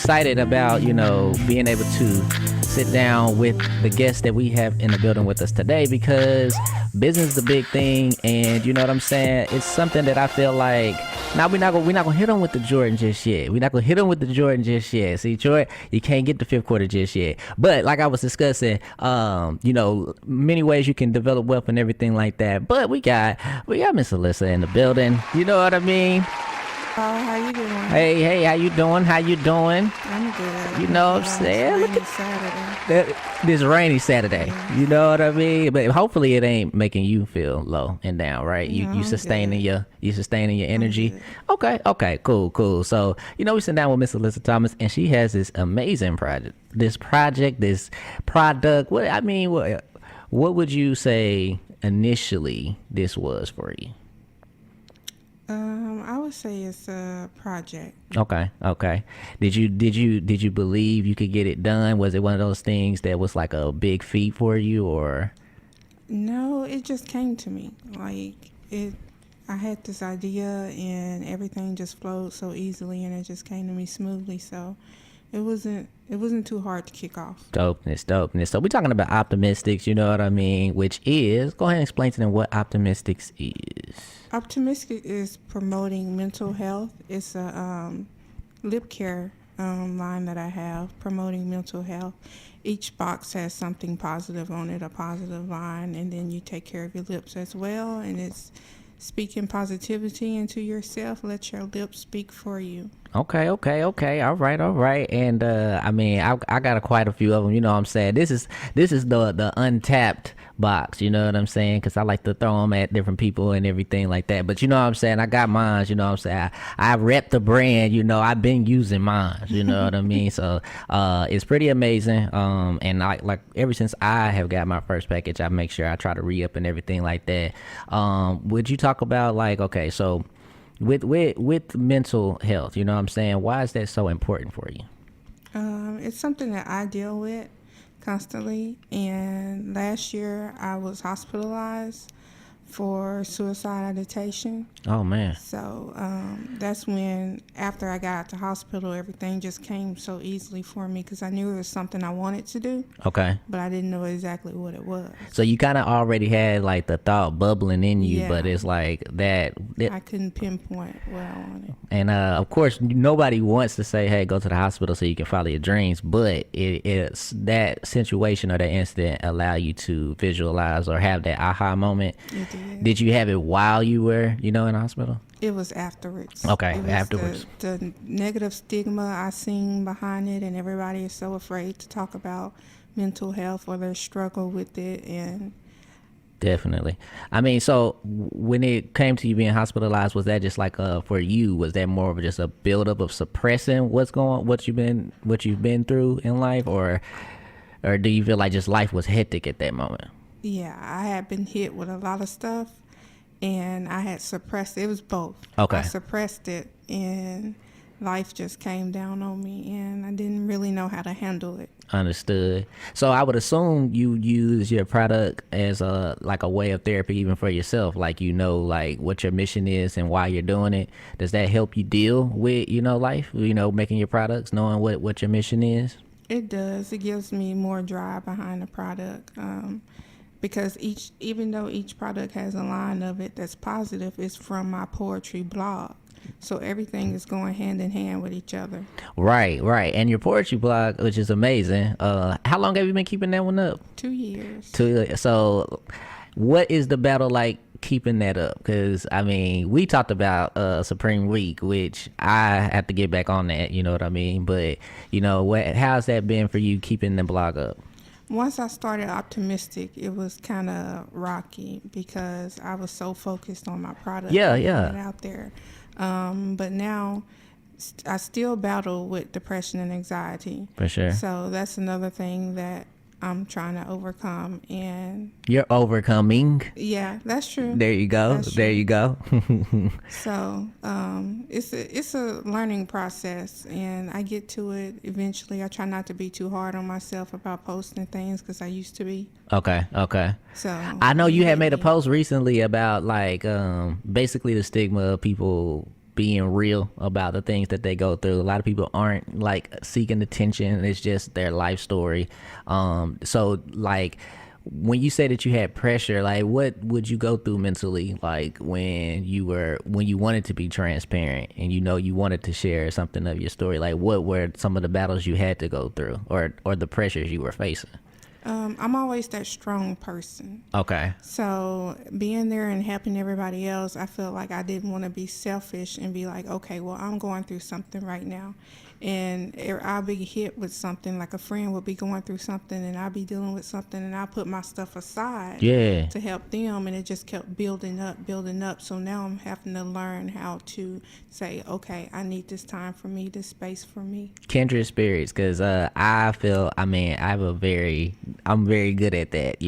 excited about, being able to sit down with the guests that we have in the building with us today, because business is the big thing, and you know what I'm saying? It's something that I feel like, now we're not gonna hit them with the Jordan just yet. We're not gonna hit them with the Jordan just yet. See, Jordan, you can't get the fifth quarter just yet. But like I was discussing, many ways you can develop wealth and everything like that. But we got Miss Alyssa in the building. You know what I mean? Oh, how you doing? Hey, how you doing? How you doing? I'm good. You know what I'm saying? Look at Saturday. This rainy Saturday. You know what I mean? But hopefully it ain't making you feel low and down, right? You sustaining your energy. Okay, cool. So, we sit down with Miss Alyssa Thomas, and she has this amazing project. This product. What would you say initially this was for you? I would say it's a project. Okay. Did you believe you could get it done? Was it one of those things that was like a big feat for you, or? No, it just came to me. I had this idea and everything just flowed so easily, and it just came to me smoothly. So it wasn't too hard to kick off. Dopeness. So we're talking about Optimistix, you know what I mean? Which is, go ahead and explain to them what Optimistix is. Optimistix is promoting mental health. It's a lip care line that I have, promoting mental health. Each box has something positive on it, a positive line, and then you take care of your lips as well. And it's speaking positivity into yourself. Let your lips speak for you. Okay. All right. And I got quite a few of them. You know what I'm saying? This is the untapped box. You know what I'm saying? Because I like to throw them at different people and everything like that. But you know what I'm saying? I got mine. You know what I'm saying? I rep the brand. I've been using mine. You know what I mean? So it's pretty amazing. And I ever since I have got my first package, I make sure I try to re-up and everything like that. Would you talk about so with mental health, you know what I'm saying? Why is that so important for you? It's something that I deal with constantly, and last year I was hospitalized for suicide ideation. Oh man. So that's when, after I got out the hospital, everything just came so easily for me, because I knew it was something I wanted to do. Okay. But I didn't know exactly what it was. So you kind of already had the thought bubbling in you, but it's like that. I couldn't pinpoint what I wanted. And of course, nobody wants to say, hey, go to the hospital so you can follow your dreams. But it's that situation or that incident allow you to visualize or have that aha moment. It did. Did you have it while you were, in the hospital? It was afterwards. Okay, it was afterwards. The negative stigma I seen behind it, and everybody is so afraid to talk about mental health or their struggle with it. And definitely. So when it came to you being hospitalized, was that just for you? Was that more of just a buildup of suppressing what you've been through in life, or do you feel like just life was hectic at that moment? Yeah, I had been hit with a lot of stuff, and I had suppressed it. It was both. Okay. I suppressed it, and life just came down on me, and I didn't really know how to handle it. Understood. So I would assume you use your product as a way of therapy, even for yourself. What your mission is and why you're doing it. Does that help you deal with life? Making your products, knowing what your mission is. It does. It gives me more drive behind the product. Because even though each product has a line of it that's positive, it's from my poetry blog. So everything is going hand in hand with each other. Right. And your poetry blog, which is amazing. How long have you been keeping that one up? 2 years. So what is the battle like keeping that up? Because, we talked about Supreme Week, which I have to get back on that, you know what I mean? But, how's that been for you keeping the blog up? Once I started Optimistix, it was kind of rocky because I was so focused on my product. Yeah. Out there. But now I still battle with depression and anxiety. For sure. So that's another thing that I'm trying to overcome. And you're overcoming. Yeah, that's true. There you go. So it's a learning process, and I get to it eventually. I try not to be too hard on myself about posting things, because I used to be. Okay. So I know you had made a post recently about basically the stigma of people being real about the things that they go through. A lot of people aren't like seeking attention. It's just their life story. So like when you say that you had pressure, like what would you go through mentally, like when you wanted to be transparent and you wanted to share something of your story? Like what were some of the battles you had to go through, or the pressures you were facing? I'm always that strong person. Okay. So being there and helping everybody else, I felt like I didn't want to be selfish and be like, okay, well, I'm going through something right now. And I'll be hit with something, like a friend would be going through something and I'll be dealing with something, and I'll put my stuff aside to help them. And it just kept building up. So now I'm having to learn how to say, okay, I need this time for me, this space for me. Kindred spirits, because I'm very good at that,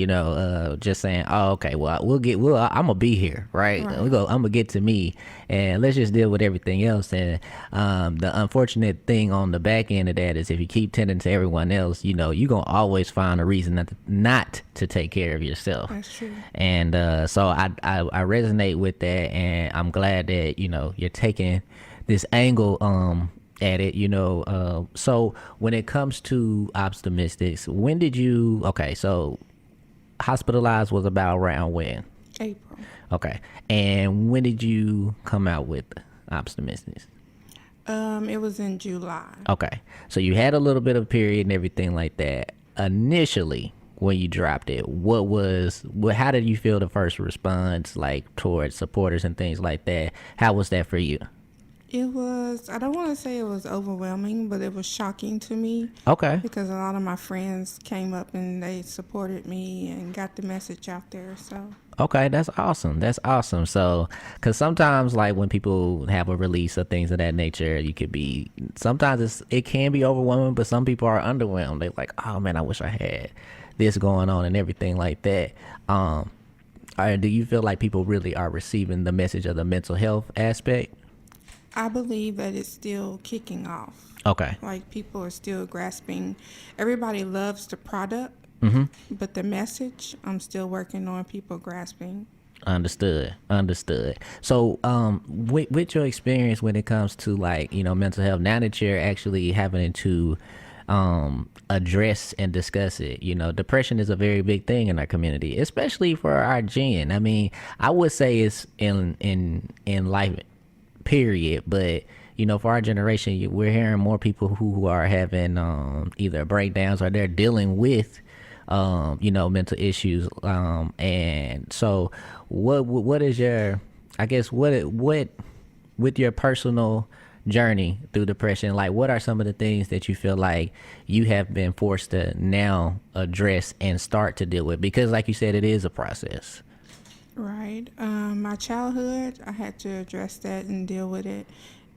just saying, oh, okay, well, I'm gonna be here, right? I'm gonna get to me, and let's just deal with everything else. And the unfortunate thing on the back end of that is if you keep tending to everyone else, you're gonna always find a reason not to take care of yourself. That's true. And so I resonate with that, and I'm glad that you're taking this angle at it. So when it comes to Optimistix, when did you so hospitalized was about around when? April. Okay. And when did you come out with Optimistix? It was in July. Okay. So you had a little bit of period and everything like that. Initially, when you dropped it, how did you feel the first response, like towards supporters and things like that? How was that for you? It was, I don't want to say it was overwhelming, but it was shocking to me. Okay. Because a lot of my friends came up and they supported me and got the message out there. So. Okay, that's awesome. So, because sometimes, like when people have a release of things of that nature, sometimes it can be overwhelming, but some people are underwhelmed. They're like, oh man, I wish I had this going on and everything like that. Do you feel like people really are receiving the message of the mental health aspect? I believe that it's still kicking off. Okay. Like people are still grasping. Everybody loves the product, but the message, I'm still working on people grasping. Understood. So, with your experience when it comes to mental health, now that you're actually having to address and discuss it, depression is a very big thing in our community, especially for our gen. I mean, I would say it's in life, period, but for our generation, we're hearing more people who are having either breakdowns or they're dealing with mental issues, and so what is your, I guess, what with your personal journey through depression, like what are some of the things that you feel like you have been forced to now address and start to deal with, because like you said, it is a process. Right. My childhood, I had to address that and deal with it,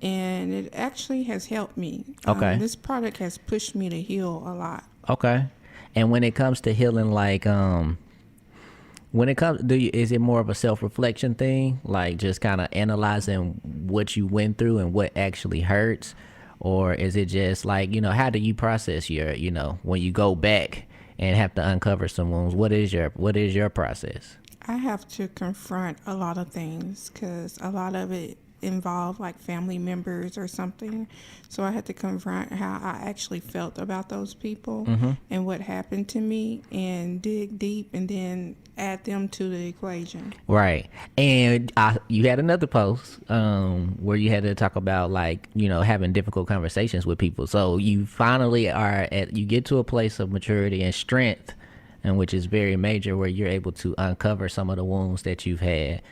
and it actually has helped me. Okay. This product has pushed me to heal a lot. Okay. And when it comes to healing, is it more of a self-reflection thing, like just kind of analyzing what you went through and what actually hurts, or is it just like, how do you process your, when you go back and have to uncover some wounds? What is your process? I have to confront a lot of things because a lot of it involved like family members or something. So I had to confront how I actually felt about those people and what happened to me, and dig deep and then add them to the equation. Right. And you had another post where you had to talk about having difficult conversations with people. So you finally you get to a place of maturity and strength, and which is very major, where you're able to uncover some of the wounds that you've had.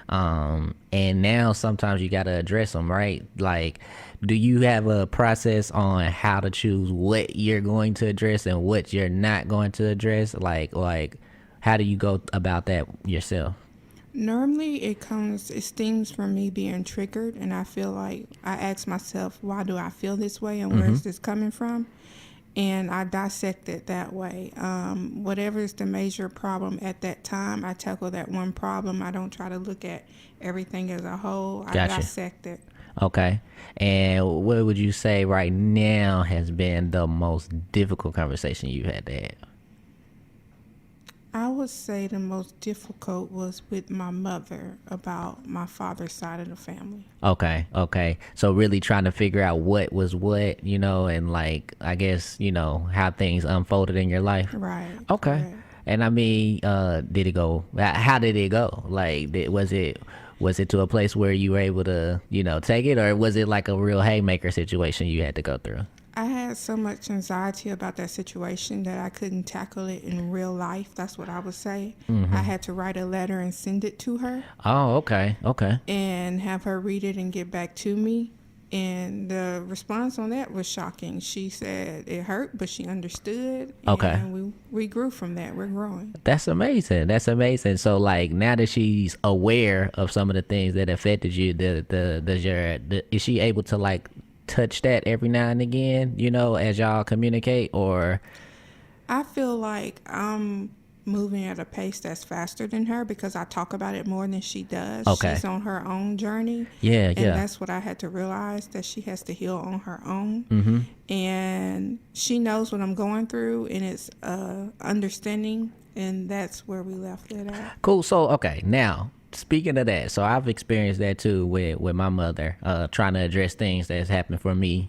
And now sometimes you got to address them, right? Like, do you have a process on how to choose what you're going to address and what you're not going to address? Like how do you go about that yourself? Normally it stems from me being triggered, and I feel like I ask myself, why do I feel this way and where is this coming from? And I dissect it that way. Whatever is the major problem at that time, I tackle that one problem. I don't try to look at everything as a whole. I dissect it. Okay. And what would you say right now has been the most difficult conversation you've had to have? I would say the most difficult was with my mother about my father's side of the family. Okay. So really trying to figure out what was what, and like, I guess, how things unfolded in your life. Right. Okay. Correct. And I mean, did it go, how did it go? Like, was it to a place where you were able to, take it, or was it like a real haymaker situation you had to go through? I had so much anxiety about that situation that I couldn't tackle it in real life. That's what I would say. I had to write a letter and send it to her. Oh, okay. And have her read it and get back to me. And the response on that was shocking. She said it hurt, but she understood. Okay. And we grew from that. We're growing. That's amazing. So like, now that she's aware of some of the things that affected you, is she able to like touch that every now and again, as y'all communicate? Or I feel like I'm moving at a pace that's faster than her because I talk about it more than she does. Okay. She's on her own journey. Yeah. And that's what I had to realize, that she has to heal on her own. And she knows what I'm going through, and it's understanding, and that's where we left it at. Cool. So, okay, now, speaking of that, so I've experienced that too with my mother, trying to address things that's happened for me,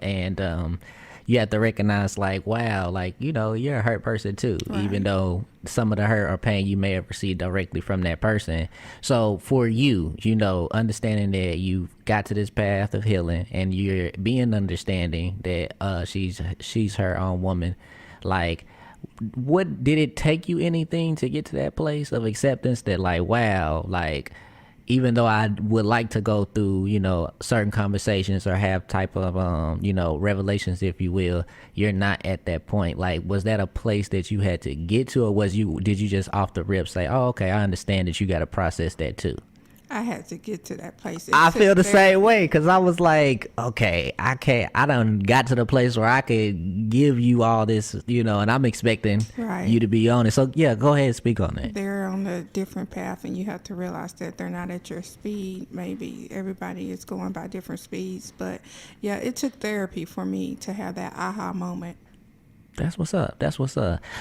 and you have to recognize, like, wow, like, you're a hurt person too, Right. even though some of the hurt or pain you may have received directly from that person. So for you, understanding that you got to this path of healing and you're being understanding that she's her own woman, like, what did it take you anything to get to that place of acceptance that, like, wow, like, even though I would like to go through, certain conversations or have type of, revelations, if you will, you're not at that point? Like, was that a place that you had to get to, or did you just off the rip say, oh, okay, I understand that you got to process that too? I had to get to that place. I feel the same way, because I was like, okay, I done got to the place where I could give you all this, and I'm expecting Right. you to be on it. So yeah, go ahead and speak on that. They're on a different path, and you have to realize that they're not at your speed. Maybe everybody is going by different speeds, but yeah, it took therapy for me to have that aha moment. That's what's up.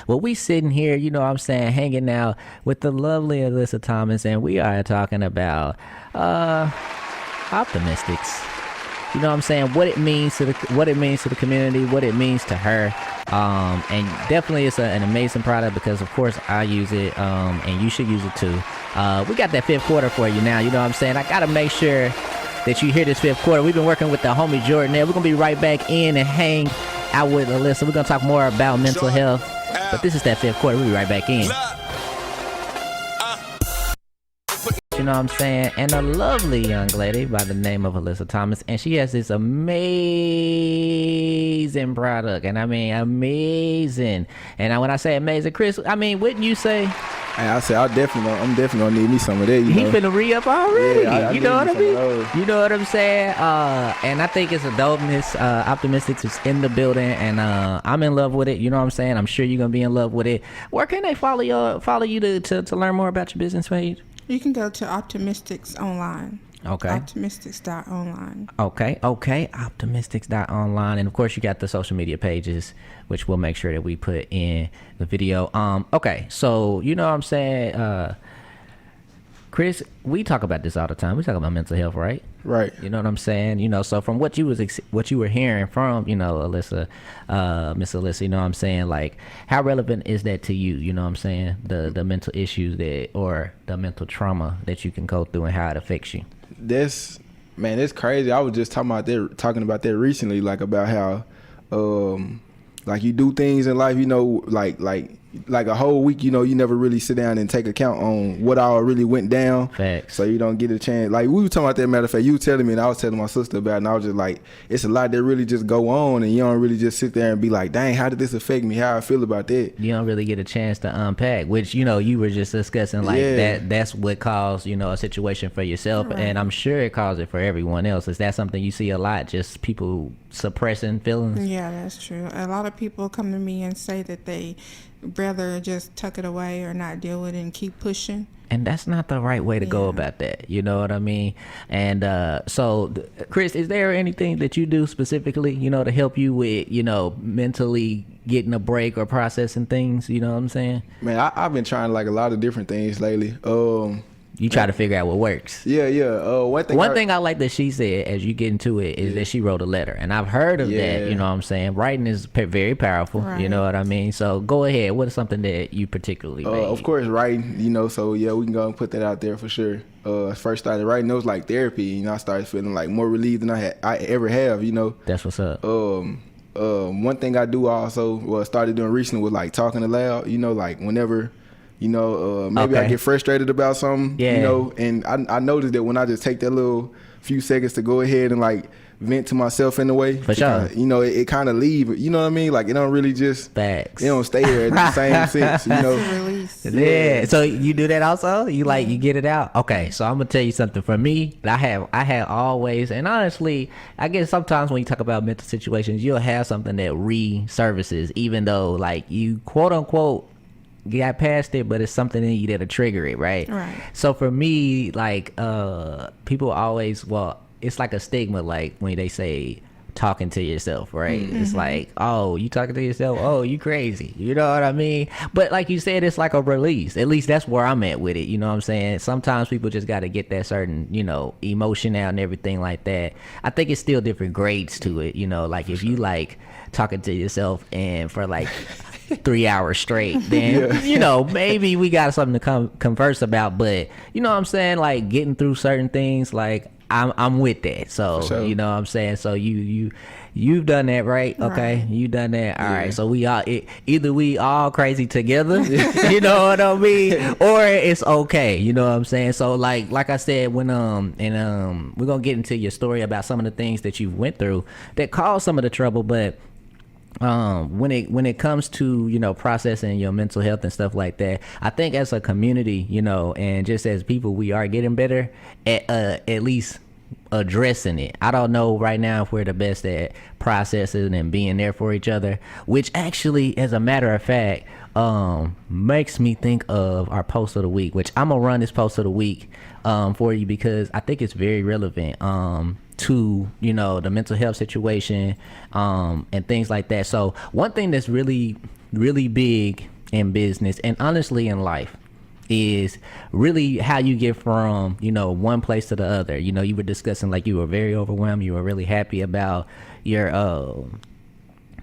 Well, we sitting here, hanging out with the lovely Alyssa Thomas, and we are talking about Optimistix. What it means to the community, what it means to her. And definitely it's an amazing product, because of course I use it, and you should use it too. We got that fifth quarter for you now, I gotta make sure that you hear this fifth quarter. We've been working with the homie Jordan there. We're gonna be right back in and hang out with Alyssa. We're gonna talk more about mental health, but this is that fifth quarter. We'll be right back in. And a lovely young lady by the name of Alyssa Thomas, and she has this amazing product, and I mean amazing. And when I say amazing, Chris, I mean, wouldn't you say? Hey, I say I'm definitely gonna need me some of that. He finna re-up already. Yeah, you know what I mean? You know what I'm saying? And I think it's a dopeness. Optimistix is in the building, and I'm in love with it. I'm sure you're gonna be in love with it. Where can they follow you to learn more about your business page? You can go to Optimistix online. Okay. Optimistix.online. Okay. Optimistix.online. And of course you got the social media pages, which we'll make sure that we put in the video. Okay. So, Chris, we talk about this all the time. We talk about mental health, right? Right. You know what I'm saying? So from what you were hearing from, Alyssa, Miss Alyssa, like, how relevant is that to you? The mental issues or the mental trauma that you can go through and how it affects you. That's crazy. I was just talking about that recently, like, about how, like, you do things in life, like a whole week, you never really sit down and take account on what all really went down. Facts. So you don't get a chance. Like, we were talking about that, matter of fact, you were telling me, and I was telling my sister about it, and I was just like, it's a lot that really just go on, and you don't really just sit there and be like, dang, how did this affect me? How I feel about that? You don't really get a chance to unpack, which, you were just discussing, like, that's what caused, a situation for yourself. Right. And I'm sure it caused it for everyone else. Is that something you see a lot, just people suppressing feelings? Yeah, that's true. A lot of people come to me and say that they rather just tuck it away or not deal with it and keep pushing. And that's not the right way to go about that. You know what I mean? And so, Chris, is there anything that you do specifically, to help you with, mentally getting a break or processing things? You know what I'm saying? Man, I've been trying like a lot of different things lately. You try to figure out what works. Yeah. One thing I like that she said as you get into it is that she wrote a letter, and I've heard of that. You know what I'm saying? Writing is very powerful. Right. You know what I mean? So go ahead. What is something that you particularly made? Of course, writing. You know, so yeah, we can go and put that out there for sure. I first started writing, it was like therapy. You know, I started feeling like more relieved than I ever have. You know, That's what's up. one thing I do also started doing recently was like talking aloud. You know, like whenever. You know, maybe I get frustrated about something, you know, and I noticed that when I just take that little few seconds to go ahead and like vent to myself in a way, For sure. kinda, you know, it kind of leave, you know what I mean? Like it don't really just, Facts. it don't stay there in the same sense, you know? Release. Yeah. So you do that also? You you get it out? Okay. So I'm gonna tell you something. For me, I have always, and honestly, I guess sometimes when you talk about mental situations, you'll have something that resurfaces, even though like you quote unquote got past it, but it's something in you that'll trigger it, right? So for me, like people always, it's like a stigma, like when they say talking to yourself, right? It's like, oh, you talking to yourself, oh, you crazy, you know what I mean? But like you said, it's like a release. At least that's where I'm at with it, you know what I'm saying? Sometimes people just got to get that certain, you know, emotion out and everything like that. I think it's still different grades to it, you know, like if you like talking to yourself and for like 3 hours straight, then you know, maybe we got something to converse about. But you know what I'm saying, like getting through certain things, like I'm with that. So sure. you know what I'm saying, so you've done that, right? Okay, you done that. All right, so we all either we all crazy together, you know what I mean, or it's okay, you know what I'm saying. So like I said, when we're gonna get into your story about some of the things that you went through that caused some of the trouble, but when it comes to, you know, processing your mental health and stuff like that, I think as a community, you know, and just as people, we are getting better at least addressing it. I don't know right now if we're the best at processing and being there for each other, which actually, as a matter of fact, makes me think of our post of the week, which I'm gonna run this post of the week for you because I think it's very relevant to, you know, the mental health situation and things like that. So one thing that's really big in business and honestly in life is really how you get from, you know, one place to the other. You know, you were discussing like you were very overwhelmed, you were really happy about your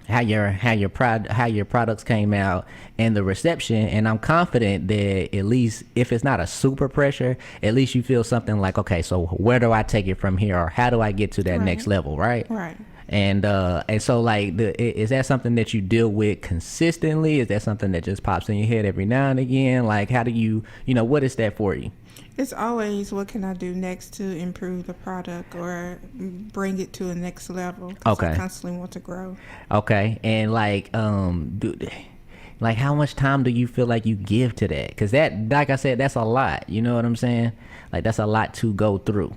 how your products came out and the reception, and I'm confident that at least if it's not a super pressure, at least you feel something like, okay, so where do I take it from here, or how do I get to that next level, right? And so like is that something that you deal with consistently? Is that something that just pops in your head every now and again? Like how do you know, what is that for you? It's always what can I do next to improve the product or bring it to a next level. Okay. I constantly want to grow. Okay. And like like how much time do you feel like you give to that? Because that, like I said, that's a lot. You know what I'm saying? Like that's a lot to go through.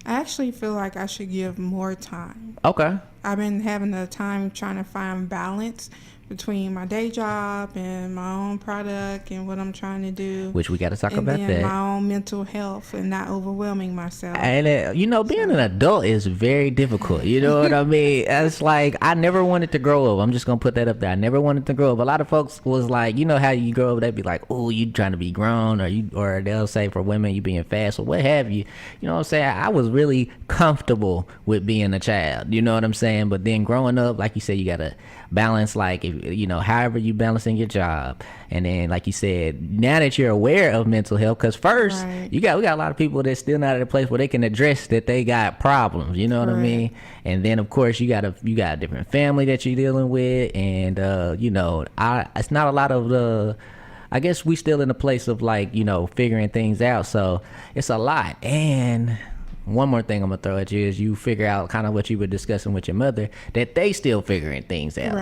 I actually feel like I should give more time. Okay. I've been having a time trying to find balance between my day job and my own product and what I'm trying to do. Which we got to talk and about then that. my own mental health and not overwhelming myself. And you know, being an adult is very difficult. You know what I mean? It's like I never wanted to grow up. I'm just gonna put that up there. I never wanted to grow up. A lot of folks was like, you know how you grow up, they'd be like, oh, you trying to be grown, or they'll say for women you being fast or what have you. You know what I'm saying? I was really comfortable with being a child. You know what I'm saying? But then growing up, like you said, you gotta balance, like, if you know, however you balancing your job, and then like you said, now that you're aware of mental health, because first we got a lot of people that's still not at a place where they can address that they got problems, you know what I mean? And then of course you got a different family that you're dealing with, and you know, it's not a lot of the, I guess we still in a place of like, you know, figuring things out, so it's a lot. And one more thing I'm gonna throw at you is you figure out kind of what you were discussing with your mother, that they still figuring things out,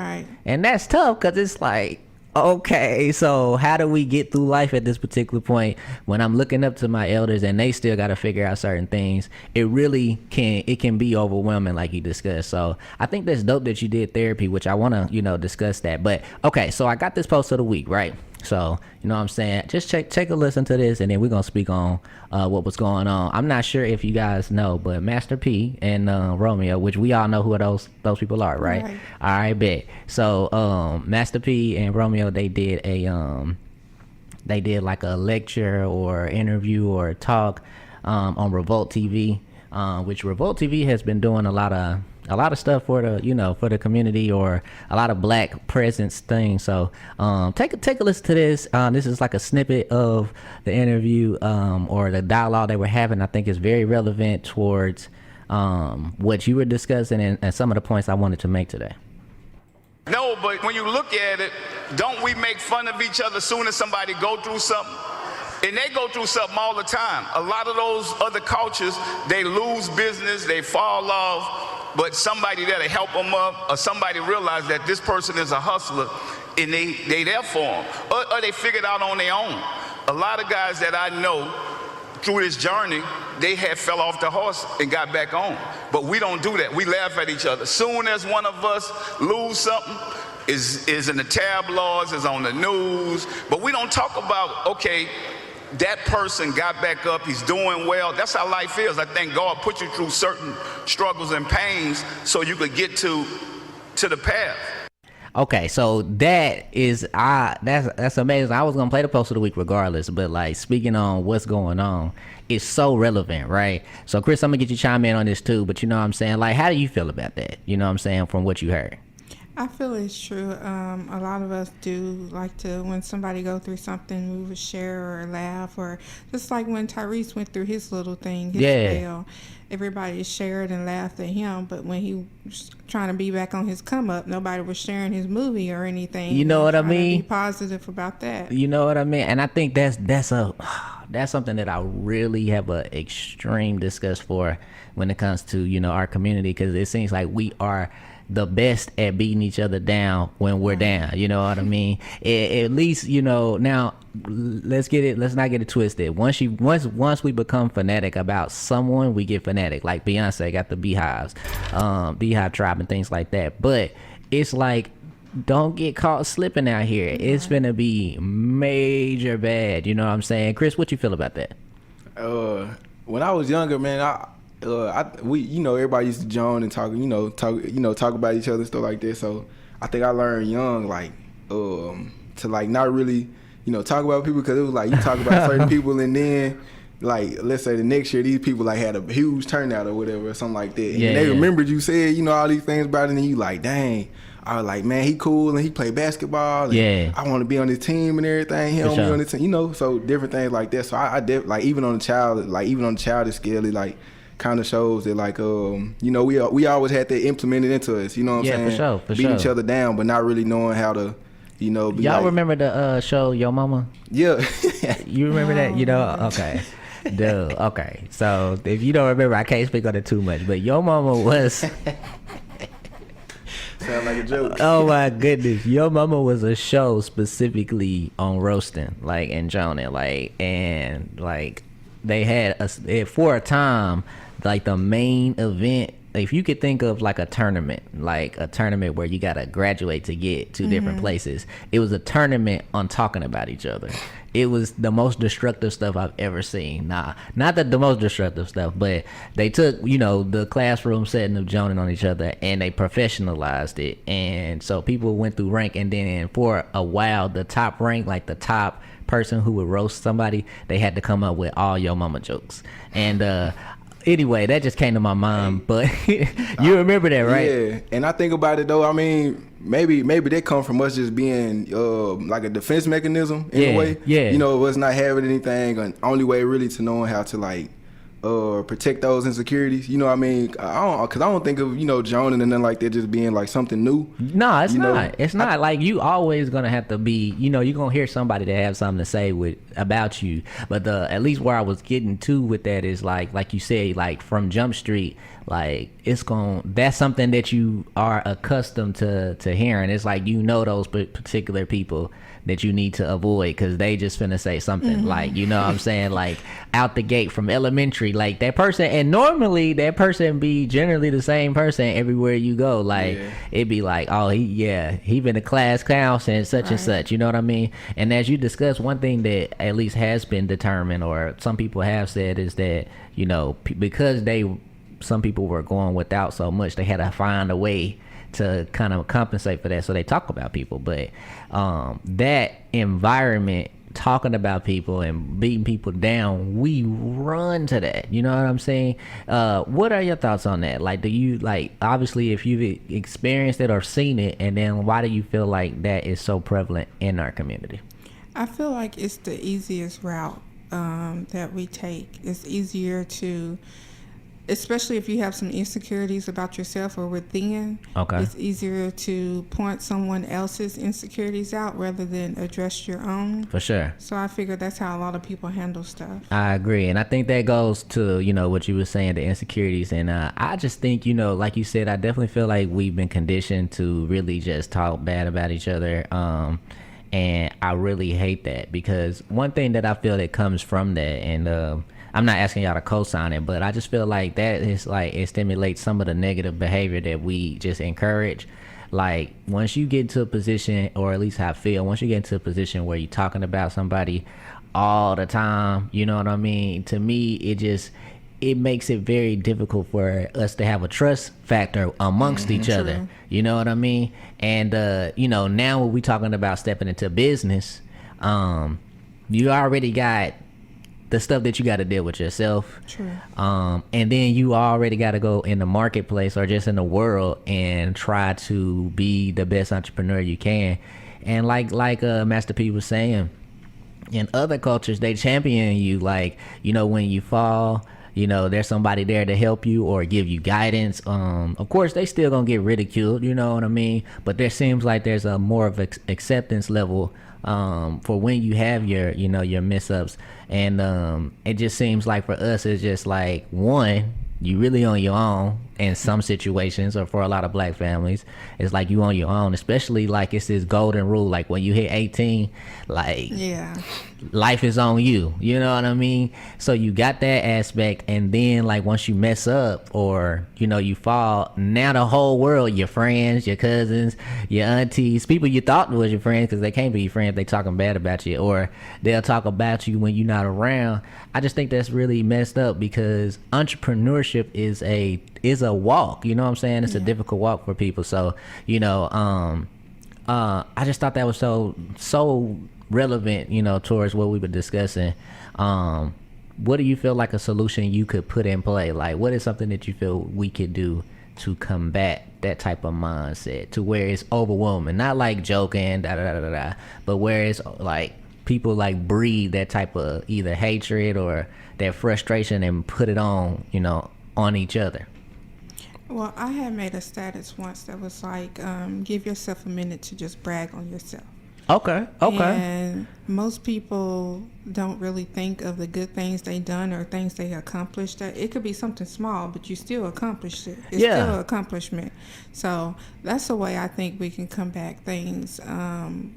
and that's tough because it's like, okay, so how do we get through life at this particular point when I'm looking up to my elders and they still got to figure out certain things? It really can be overwhelming, like you discussed. So I think that's dope that you did therapy, which I want to, you know, discuss that. But okay, so I got this post of the week, right? So, you know what I'm saying? Just take a listen to this, and then we're going to speak on what was going on. I'm not sure if you guys know, but Master P and Romeo, which we all know who those people are, right? All right, bet. So, Master P and Romeo, they did like a lecture or interview or talk on Revolt TV, which Revolt TV has been doing a lot of stuff for the community, or a lot of black presence things. So take a listen to this. This is like a snippet of the interview or the dialogue they were having. I think is very relevant towards what you were discussing and some of the points I wanted to make today. No, but when you look at it, don't we make fun of each other as soon as somebody go through something? And they go through something all the time. A lot of those other cultures, they lose business, they fall off, but somebody there to help them up, or somebody realize that this person is a hustler, and they there for them, or they figure it out on their own. A lot of guys that I know through this journey, they had fell off the horse and got back on. But we don't do that. We laugh at each other. Soon as one of us lose something, is in the tabloids, is on the news, but we don't talk about, okay, that person got back up, he's doing well. That's how life is. I think God put you through certain struggles and pains so you could get to the path. Okay, so that's amazing. I was gonna play the post of the week regardless, but like speaking on what's going on, it's so relevant, right? So Chris, I'm gonna get you to chime in on this too, but you know what I'm saying? Like, how do you feel about that? You know what I'm saying, from what you heard? I feel it's true. A lot of us do like to, when somebody go through something, we would share or laugh, or just like when Tyrese went through his little thing, his fail, everybody shared and laughed at him. But when he was trying to be back on his come up, nobody was sharing his movie or anything. You know what I mean? Be positive about that. You know what I mean? And I think that's something that I really have a extreme disgust for when it comes to, you know, our community, because it seems like we are the best at beating each other down when we're down. You know what I mean? At least, you know, now let's not get it twisted. Once we become fanatic about someone, we get fanatic. Like Beyonce got the Beehive Tribe and things like that. But it's like, don't get caught slipping out here. It's gonna be major bad. You know what I'm saying? Chris, what you feel about that? When I was younger, man, we everybody used to join and talk about each other and stuff like that. So I think I learned young, like to like not really talk about people, because it was like you talk about certain people, and then like let's say the next year these people like had a huge turnout or whatever or something like that, and they remembered you said all these things about it, and then you like, dang, I was like, man, he cool and he play basketball, and I want to be on his team and everything. He don't be on his team, so different things like that. So I like even on the childish scale, it like kind of shows that like we always had that implemented into us. You know what I'm saying? For sure. Beat each other down, but not really knowing how to be y'all remember the show Yo Mama? Yeah. You remember that? Okay. Dude, okay. So if you don't remember, I can't speak on it too much, but Yo Mama was sound like a joke. Oh my goodness. Yo Mama was a show specifically on roasting, like, and Jonah, like, and like they had for a time, like the main event, if you could think of like a tournament where you gotta graduate to get to different places, it was a tournament on talking about each other. It was the most destructive stuff I've ever seen. Nah, not that the most destructive stuff, but they took, the classroom setting of joning on each other and they professionalized it. And so people went through rank, and then for a while, the top rank, like the top person who would roast somebody, they had to come up with all Yo Mama jokes. And anyway, that just came to my mind, but you remember that, right? Yeah, and I think about it though, I mean, maybe that come from us just being like a defense mechanism in a way. Yeah. Us not having anything, and only way really to knowing how to like protect those insecurities. You know what I mean? Because I don't think of joning and nothing like that just being like something new. No, it's not. It's not. Like, you always gonna have to be. You're gonna hear somebody that have something to say about you. But at least where I was getting to with that is like you said, like from Jump Street, like that's something that you are accustomed to hearing. It's like those particular people that you need to avoid because they just finna say something like, you know what I'm saying, like out the gate from elementary, like that person, and normally that person be generally the same person everywhere you go, like it'd be like, oh, he been a class clown since such and such, you know what I mean? And as you discussed, one thing that at least has been determined, or some people have said, is that, you know, because some people were going without so much, they had to find a way to kind of compensate for that, so they talk about people. But that environment, talking about people and beating people down, we run to that, you know what I'm saying? What are your thoughts on that? Like, do you, like, obviously if you've experienced it or seen it, and then why do you feel like that is so prevalent in our community? I feel like it's the easiest route that we take. It's easier to, especially if you have some insecurities about yourself or within, it's easier to point someone else's insecurities out rather than address your own. For sure. So I figure that's how a lot of people handle stuff. I agree. And I think that goes to, you know, what you were saying, the insecurities. And I just think, you know, like you said, I definitely feel like we've been conditioned to really just talk bad about each other. And I really hate that, because one thing that I feel that comes from that, and I'm not asking y'all to co-sign it, but I just feel like that is like, it stimulates some of the negative behavior that we just encourage. Like, once you get into a position, or at least how I feel, once you get into a position where you're talking about somebody all the time, you know what I mean? To me, it makes it very difficult for us to have a trust factor amongst each other. You know what I mean? And, you know, now when we talking about stepping into business, you already got the stuff that you got to deal with yourself. True. And then you already got to go in the marketplace or just in the world and try to be the best entrepreneur you can. And like Master P was saying, in other cultures, they champion you. Like, you know, when you fall, you know, there's somebody there to help you or give you guidance. Of course, they still gonna get ridiculed, you know what I mean? But there seems like there's a more of acceptance level for when you have your, you know, your mess-ups. And it just seems like for us, it's just like, one, you really on your own in some situations, or for a lot of black families, it's like you on your own, especially like it's this golden rule, like when you hit 18, like life is on you, you know what I mean? So you got that aspect, and then like once you mess up or, you know, you fall, now the whole world, your friends, your cousins, your aunties, people you thought was your friends, because they can't be your friends, they talking bad about you, or they'll talk about you when you're not around. I just think that's really messed up, because entrepreneurship is a walk, you know what I'm saying? It's a difficult walk for people. So, you know, I just thought that was so relevant, you know, towards what we were discussing. What do you feel like a solution you could put in play? Like, what is something that you feel we could do to combat that type of mindset, to where it's overwhelming, not like joking, but where it's like people like breed that type of either hatred or that frustration and put it on, you know, on each other? Well, I had made a status once that was like, give yourself a minute to just brag on yourself. Okay. And most people don't really think of the good things they done or things they accomplished. That it could be something small, but you still accomplished it. It's still an accomplishment. So that's the way I think we can combat things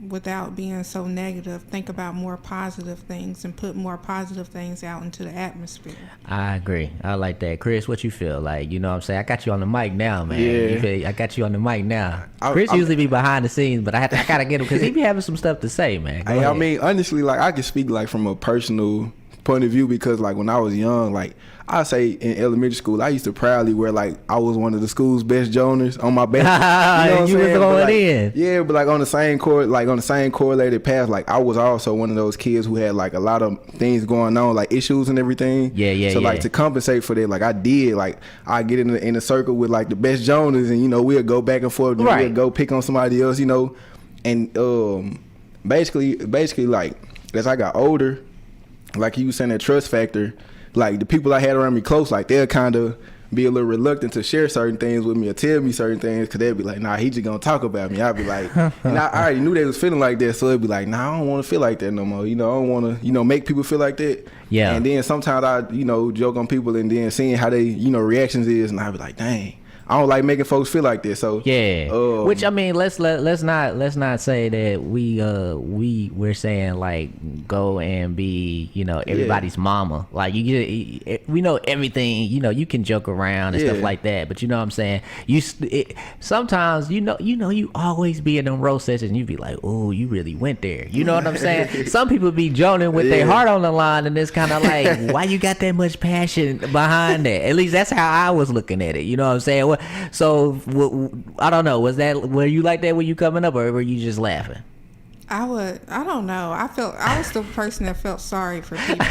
without being so negative. Think about more positive things and put more positive things out into the atmosphere. I agree. I like that. Chris, what you feel like? You know what I'm saying? I got you on the mic now, man. Yeah. I got you on the mic now. Chris usually be behind the scenes, but I gotta get him, because he be having some stuff to say, man. Go ahead. I mean, honestly, like, I can speak like from a personal point of view, because like when I was young, like I say in elementary school, I used to proudly wear like I was one of the school's best joners on my back. You know what I'm saying? Going like, in. Yeah, but like on the same correlated path, like I was also one of those kids who had like a lot of things going on, like issues and everything. So like to compensate for that, like I did, like I get in a circle with like the best joners, and you know we'll go back and forth, and we'll go pick on somebody else, you know, and basically like as I got older, like you was saying, that trust factor, like the people I had around me close, like they'll kind of be a little reluctant to share certain things with me or tell me certain things, because they'll be like, nah, he just gonna talk about me. I'd be like, and I already knew they was feeling like that, so it'd be like, nah, I don't want to feel like that no more. You know, I don't want to, you know, make people feel like that. And then sometimes I, you know, joke on people, and then seeing how they, you know, reactions is, and I'd be like, dang, I don't like making folks feel like this. So yeah, which I mean, let's not say that we're saying like go and be, you know, everybody's mama. Like we know everything. You know, you can joke around and stuff like that, but you know what I'm saying. Sometimes you know you always be in them roast sessions and you be like, oh, you really went there. You know what I'm saying? Some people be joning with their heart on the line, and it's kind of like, why you got that much passion behind that? At least that's how I was looking at it. You know what I'm saying? So I don't know. Were you like that when you coming up, or were you just laughing? I don't know. I was the person that felt sorry for people.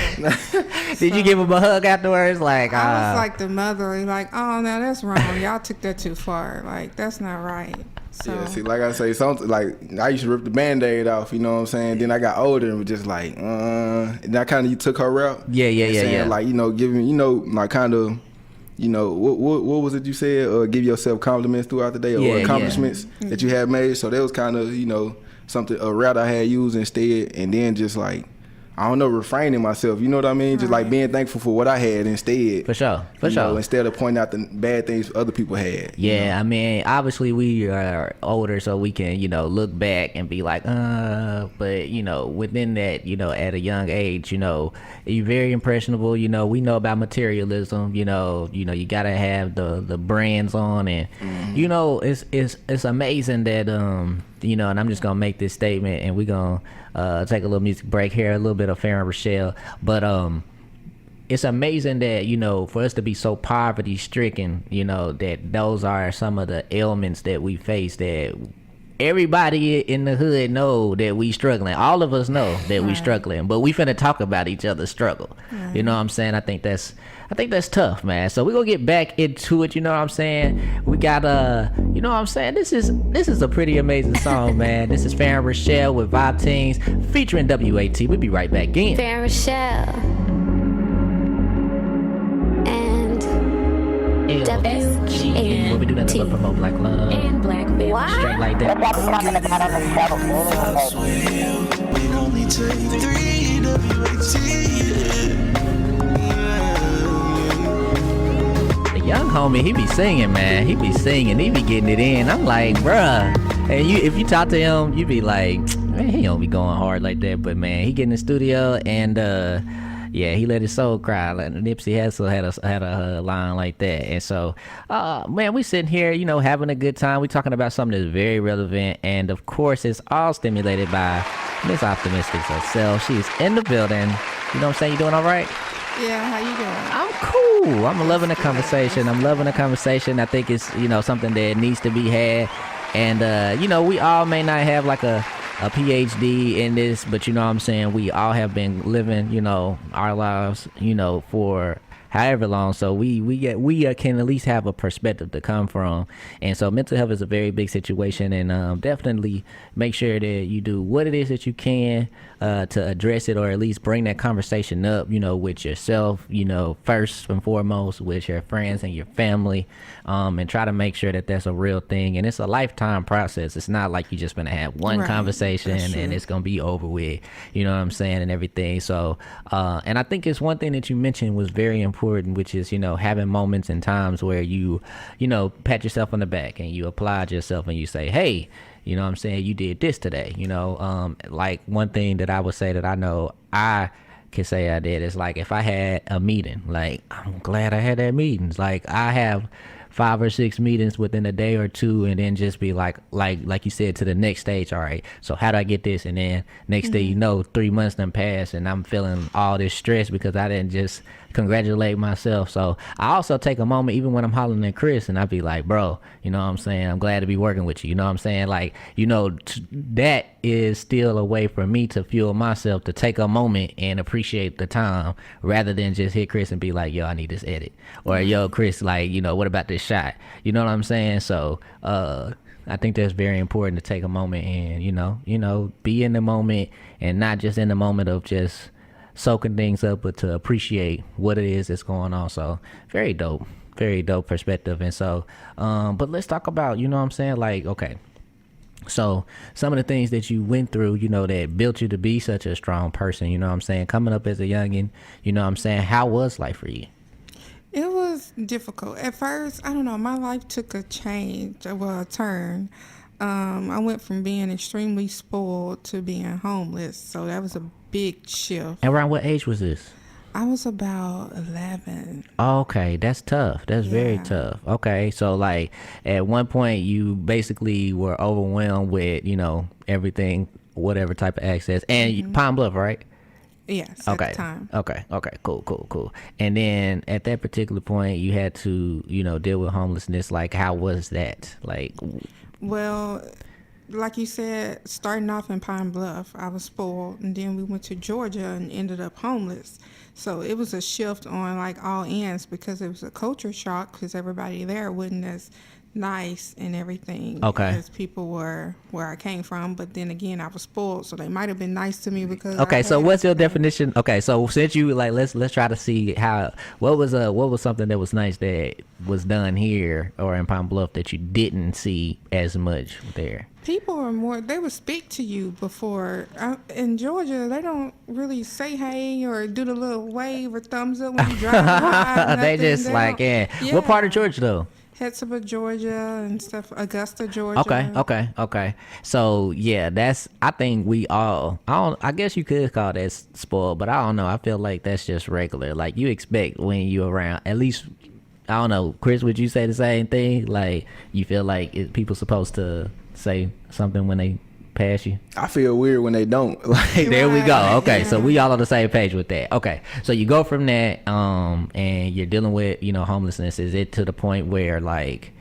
Did you give him a hug afterwards? Like I was like the mother, like, oh, no, that's wrong. Y'all took that too far. Like, that's not right. So. Yeah, see, like I say, something like I used to rip the Band-Aid off, you know what I'm saying? Then I got older and was just like, and I kind of took her route. Yeah. Like, you know, giving, you know, like kind of, you know, what was it you said? Give yourself compliments throughout the day, or accomplishments that you had made. So that was kind of, you know, a route I had used instead, and then just like, I don't know, refraining myself, you know what I mean? Just like being thankful for what I had instead. For sure. Instead of pointing out the bad things other people had. Yeah, you know? I mean, obviously we are older, so we can, you know, look back and be like, but, you know, within that, you know, at a young age, you know, you're very impressionable. You know, we know about materialism. You know, you gotta have the brands on, and you know, it's amazing that you know, and I'm just gonna make this statement, and we're gonna take a little music break here, a little bit of Farrah Rochelle, but it's amazing that, you know, for us to be so poverty stricken, you know, that those are some of the ailments that we face, that everybody in the hood know that we struggling. All of us know that we struggling, but we finna talk about each other's struggle. You know what I'm saying? I think that's tough, man. So we're gonna get back into it, you know what I'm saying? We got you know what I'm saying? This is a pretty amazing song, man. This is Farrah Rochelle with Vibe Teens featuring WAT. We'll be right back in. Farrah Rochelle and WAT. What we do that to promote black love And black family. What? Straight like that. It only take 3 The young homie, he be singing, man. He be singing. He be getting it in. I'm like, bruh. And if you talk to him, you be like, man, he don't be going hard like that. But man, he get in the studio and yeah, he let his soul cry. Like Nipsey Hussle had a line like that. And so, man, we sitting here, you know, having a good time. We talking about something that's very relevant, and of course, it's all stimulated by Miss Optimistix herself. She's in the building. You know what I'm saying? You doing all right? Yeah, how you doing? I'm cool. I'm loving the conversation. I think it's, you know, something that needs to be had. And, you know, we all may not have like a PhD in this, but you know what I'm saying, we all have been living, you know, our lives, you know, for however long, so we can at least have a perspective to come from. And so mental health is a very big situation, and definitely make sure that you do what it is that you can to address it, or at least bring that conversation up, you know, with yourself, you know, first and foremost, with your friends and your family, and try to make sure that that's a real thing. And it's a lifetime process. It's not like you're just gonna have one conversation and it's gonna be over with, you know what I'm saying, and everything. So and I think it's one thing that you mentioned was very important, which is, you know, having moments and times where you know, pat yourself on the back and you applaud yourself and you say, hey, you know what I'm saying, you did this today, you know. Like one thing that I would say that I know I can say I did is, like, if I had a meeting, like, I'm glad I had that meetings. Like, I have 5 or 6 meetings within a day or two, and then just be like you said, to the next stage. All right, so how do I get this? And then next thing you know, 3 months done passed and I'm feeling all this stress because I didn't just congratulate myself. So I also take a moment, even when I'm hollering at Chris, and I be like, bro, you know what I'm saying, I'm glad to be working with you, you know what I'm saying, like, you know, that is still a way for me to fuel myself to take a moment and appreciate the time, rather than just hit Chris and be like, yo, I need this edit, or yo, Chris, like, you know, what about this shot, you know what I'm saying? So I think that's very important, to take a moment and, you know, be in the moment, and not just in the moment of just soaking things up, but to appreciate what it is that's going on. So very dope perspective. And so but let's talk about, you know what I'm saying, like, okay, so some of the things that you went through, you know, that built you to be such a strong person, you know what I'm saying, coming up as a youngin', you know what I'm saying, how was life for you? It was difficult. At first, I don't know, my life took a turn. I went from being extremely spoiled to being homeless. So that was a big shift. And around what age was this? I was about 11. Okay, that's tough. That's very Yeah. tough. Okay, so like at one point you basically were overwhelmed with, everything, whatever type of access. And Pine Bluff, right? Yes, Okay. at the time. Okay. Cool. And then at that particular point, you had to, deal with homelessness. Like, how was that? Like, Well, like you said, starting off in Pine Bluff, I was spoiled, and then we went to Georgia and ended up homeless. So it was a shift on like all ends because it was a culture shock because everybody there wasn't as nice and everything Okay. as people were where I came from. But then again, I was spoiled, so they might have been nice to me because okay. I So had what's your everything. definition? Okay. So since you like, let's try to see what was something that was nice that was done here or in Pine Bluff that you didn't see as much there. People are more, they would speak to you before. In Georgia, they don't really say hey or do the little wave or thumbs up when you drive by. They nothing. just They like, don't- yeah. What part of Georgia though? Hexham, Georgia and stuff, Augusta, Georgia. Okay. So yeah, I think we all, I guess you could call that spoiled, but I don't know. I feel like that's just regular. Like you expect when you around, at least, I don't know, Chris, would you say the same thing? Like you feel like people supposed to say something when they pass you? I feel weird when they don't. Like, There we go. Right, Okay, so yeah. we all on the same page with that. Okay, so you go from that, and you're dealing with, homelessness. Is it to the point where like,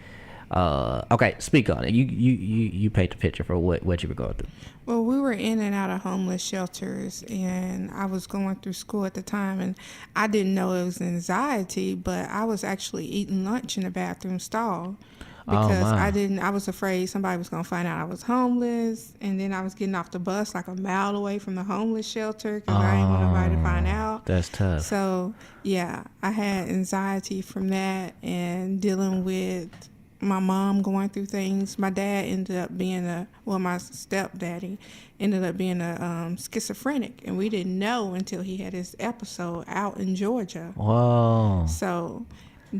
okay, speak on it. You paint the picture for what you were going through. Well, we were in and out of homeless shelters, and I was going through school at the time, and I didn't know it was anxiety, but I was actually eating lunch in the bathroom stall because my. I was afraid somebody was going to find out I was homeless, and then I was getting off the bus like a mile away from the homeless shelter because I didn't want nobody to find out. That's tough. So, yeah, I had anxiety from that and dealing with my mom going through things. My dad ended up being my stepdaddy ended up being a schizophrenic, and we didn't know until he had his episode out in Georgia. Whoa. So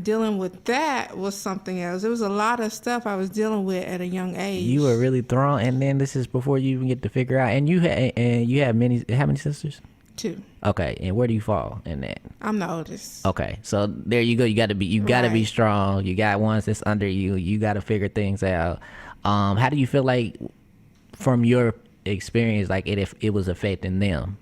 dealing with that was something else. It was a lot of stuff I was dealing with at a young age. You were really thrown, and then this is before you even get to figure out. And you had many. How many sisters? 2. Okay, and where do you fall in that? I'm the oldest. Okay, so there you go. You got to be Right. strong. You got ones that's under you. You got to figure things out. How do you feel like, from your experience, like if it was affecting them,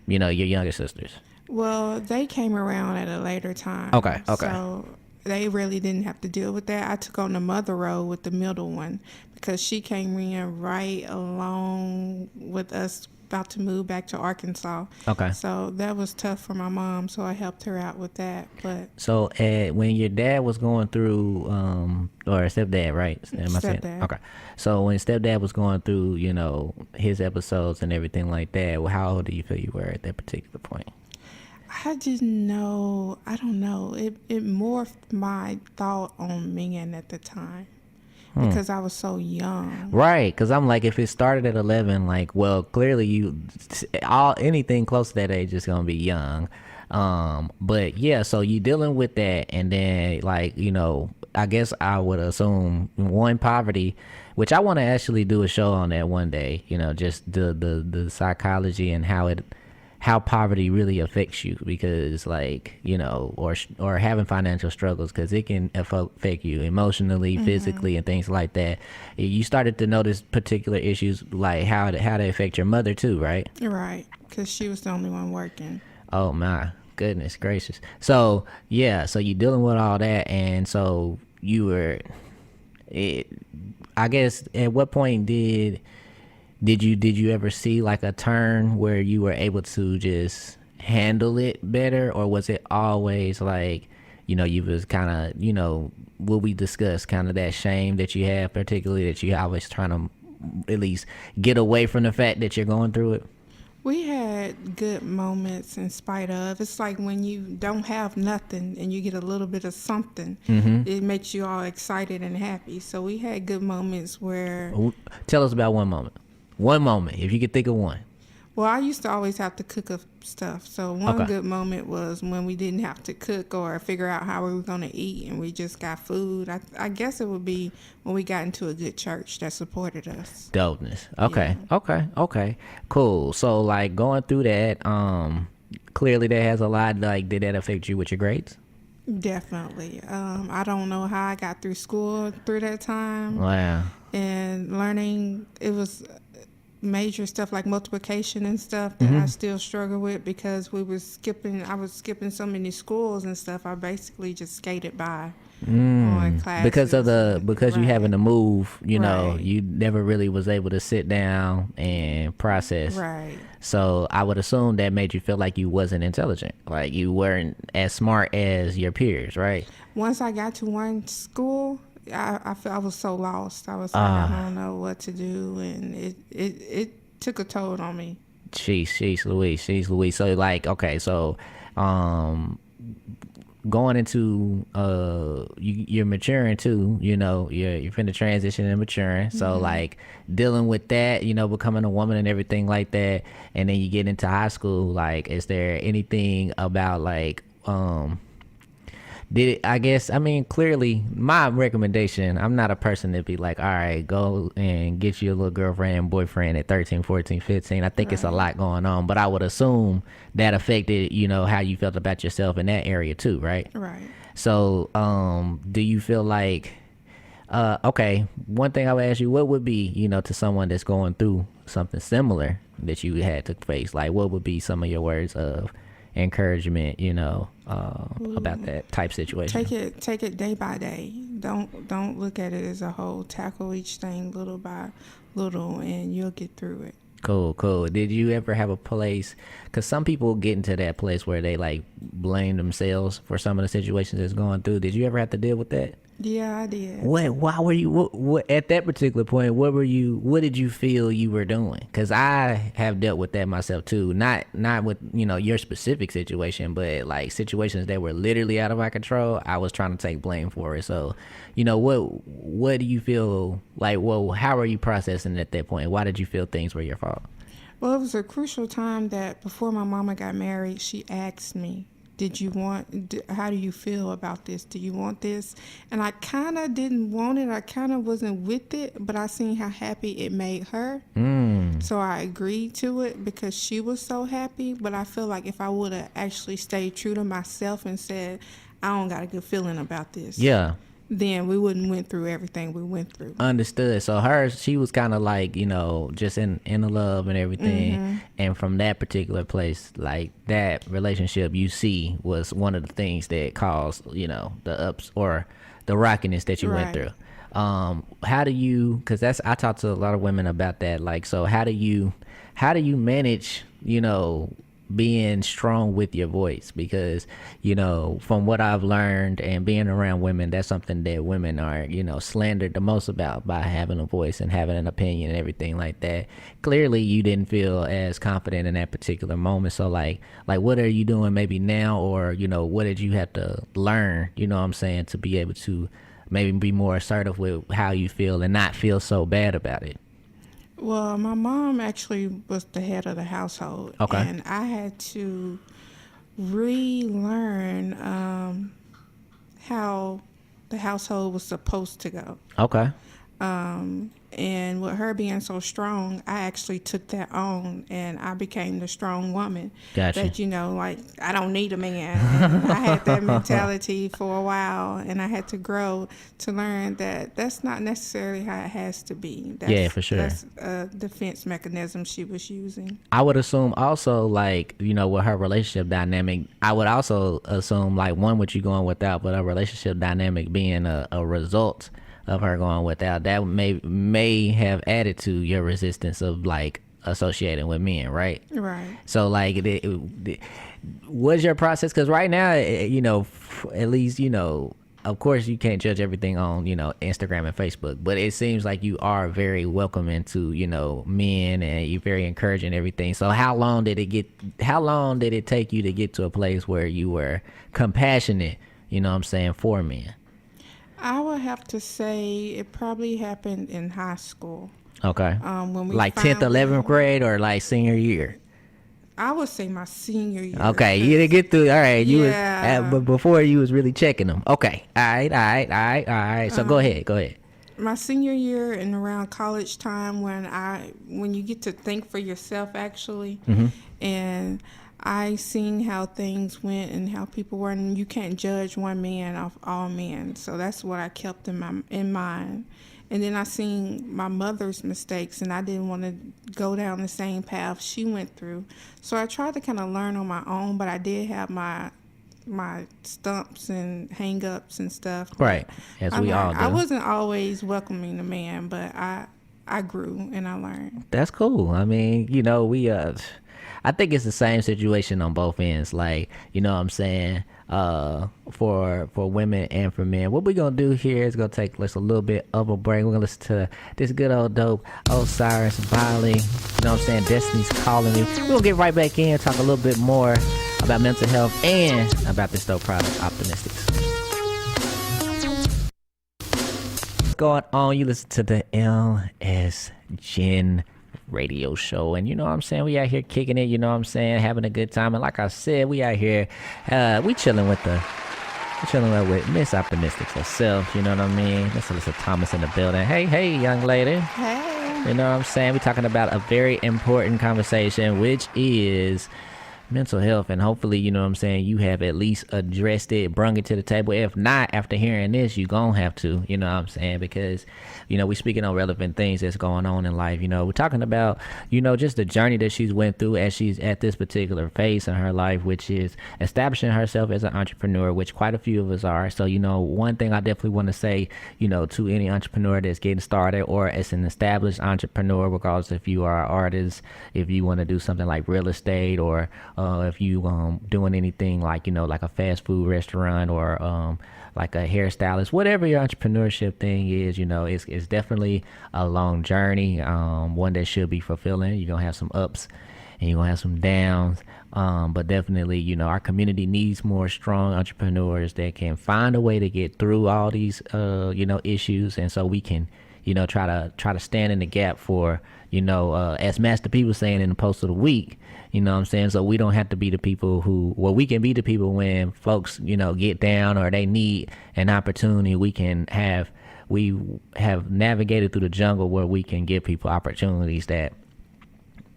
your younger sisters? Well, they came around at a later time. Okay. So they really didn't have to deal with that. I took on the mother role with the middle one because she came in right along with us about to move back to Arkansas. Okay. So that was tough for my mom, so I helped her out with that. But So when your dad was going through, or stepdad, right? Am I saying? Stepdad. Okay. So when stepdad was going through, his episodes and everything like that, well, how old do you feel you were at that particular point? I didn't know. I don't know. It morphed my thought on men at the time because I was so young. Right, because I'm like, if it started at 11, like, well, clearly anything close to that age is gonna be young. But yeah, so you dealing with that, and then like, I guess I would assume one, poverty, which I want to actually do a show on that one day. Just the psychology and how poverty really affects you, because like, or having financial struggles, because it can affect you emotionally, physically, and things like that. You started to notice particular issues, like how they affect your mother too, right? Right, because she was the only one working. Oh my goodness gracious. So yeah, so you're dealing with all that, and so you were, I guess, at what point did you ever see like a turn where you were able to just handle it better, or was it always like, you was kind of, what we discussed, kind of that shame that you have, particularly that you always trying to at least get away from the fact that you're going through it? We had good moments in spite of. It's like when you don't have nothing and you get a little bit of something, it makes you all excited and happy. So we had good moments where Tell us about one moment. One moment, if you could think of one. Well, I used to always have to cook up stuff. So one Okay. good moment was when we didn't have to cook or figure out how we were going to eat and we just got food. I guess it would be when we got into a good church that supported us. Dopeness. Okay. Okay. Cool. So like going through that, clearly that has a lot. Like, did that affect you with your grades? Definitely. I don't know how I got through school through that time. Wow. And learning, it was major stuff like multiplication and stuff that I still struggle with because I was skipping so many schools and stuff. I basically just skated by on classes. Because you Right. having to move, you know, Right. you never really was able to sit down and process. Right. So I would assume that made you feel like you wasn't intelligent, like you weren't as smart as your peers, right? Once I got to one school, I felt I was so lost. I was like, I don't know what to do, and it took a toll on me. Sheesh Louise. So like, okay, so going into you're maturing too, you know, you're finna transition and maturing. So like dealing with that, you know, becoming a woman and everything like that, and then you get into high school, like is there anything about like clearly my recommendation, I'm not a person to be like, all right, go and get you a little girlfriend and boyfriend at 13, 14, 15. I think it's a lot going on, but I would assume that affected, you know, how you felt about yourself in that area too, right? Right. So do you feel like okay, one thing I would ask you, what would be, you know, to someone that's going through something similar that you had to face, like what would be some of your words of encouragement, you know, about that type situation? Take it day by day. Don't look at it as a whole. Tackle each thing little by little, and you'll get through it. Cool. Did you ever have a place, because some people get into that place where they like blame themselves for some of the situations that's going through. Did you ever have to deal with that? Yeah, I did. Why were you, what at that particular point, what did you feel you were doing? Because I have dealt with that myself too, not with, you know, your specific situation, but like situations that were literally out of my control. I was trying to take blame for it. So, you know, what do you feel like, well, how are you processing it at that point? Why did you feel things were your fault? Well, it was a crucial time that before my mama got married, she asked me, how do you feel about this? Do you want this? And I kind of didn't want it. I kind of wasn't with it, but I seen how happy it made her. So I agreed to it because she was so happy. But I feel like if I would have actually stayed true to myself and said, I don't got a good feeling about this. Yeah. Then we wouldn't went through everything we went through. Understood. So she was kind of like, you know, just in the love and everything. And from that particular place, like that relationship you see was one of the things that caused, you know, the ups or the rockiness that you went through. How do you, because I talk to a lot of women about that. Like, so how do you manage, you know, being strong with your voice? Because, you know, from what I've learned and being around women, that's something that women are, you know, slandered the most about, by having a voice and having an opinion and everything like that. Clearly you didn't feel as confident in that particular moment. So like what are you doing maybe now, or, you know, what did you have to learn, you know what I'm saying, to be able to maybe be more assertive with how you feel and not feel so bad about it? Well, my mom actually was the head of the household. Okay. And I had to relearn how the household was supposed to go. Okay. And with her being so strong, I actually took that on, and I became the strong woman. Gotcha. That, you know, like, I don't need a man. And I had that mentality for a while, and I had to grow to learn that that's not necessarily how it has to be. Yeah, for sure. That's a defense mechanism she was using. I would assume also, like, you know, with her relationship dynamic, I would also assume, like, one, with you going without, but a relationship dynamic being a result of her going without, that may have added to your resistance of, like, associating with men, right? Right. So, like, what's your process? Because right now, you know, at least, you know, of course you can't judge everything on, you know, Instagram and Facebook, but it seems like you are very welcoming to, you know, men, and you're very encouraging everything. So how long did it take you to get to a place where you were compassionate, you know what I'm saying, for men? I would have to say it probably happened in high school. Okay. When we like 10th, 11th grade, or like senior year? I would say my senior year. Okay, you didn't get through. All right, you Yeah. was but before you was really checking them. Okay, all right. So go ahead. My senior year and around college time when you get to think for yourself actually, and I seen how things went and how people were, and you can't judge one man off all men. So that's what I kept in mind. And then I seen my mother's mistakes, and I didn't want to go down the same path she went through. So I tried to kind of learn on my own, but I did have my stumps and hang-ups and stuff. Right, as we all do. I wasn't always welcoming the man, but I grew and I learned. That's cool. I mean, I think it's the same situation on both ends. Like, you know what I'm saying? For women and for men. What we're gonna do here is gonna take us a little bit of a break. We're gonna listen to this good old dope Osiris Bali. You know what I'm saying? Destiny's Calling Me. We're gonna get right back in, talk a little bit more about mental health and about this dope product, Optimistix. What's going on? You listen to the LS Gen radio show, and you know what I'm saying, we out here kicking it, you know what I'm saying, having a good time. And like I said, we out here we chilling with Miss Optimistix herself, you know what I mean. Miss Alyssa Thomas in the building. Hey young lady. Hey. You know what I'm saying, we're talking about a very important conversation, which is mental health, and hopefully, you know what I'm saying, you have at least addressed it, brung it to the table. If not, after hearing this, you gonna have to, you know what I'm saying, because, you know, we speaking on relevant things that's going on in life. You know, we're talking about, you know, just the journey that she's went through as she's at this particular phase in her life, which is establishing herself as an entrepreneur, which quite a few of us are. So, you know, one thing I definitely want to say, you know, to any entrepreneur that's getting started, or as an established entrepreneur, regardless if you are an artist, if you want to do something like real estate, or if you doing anything like, you know, like a fast food restaurant, or like a hairstylist, whatever your entrepreneurship thing is, you know, it's definitely a long journey, one that should be fulfilling. You're gonna have some ups and you're gonna have some downs, but definitely, you know, our community needs more strong entrepreneurs that can find a way to get through all these you know, issues, and so we can, you know, try to stand in the gap for, you know, as Master P was saying in the post of the week, you know what I'm saying? So we don't have to be the people we can be the people when folks, you know, get down or they need an opportunity. We have navigated through the jungle where we can give people opportunities that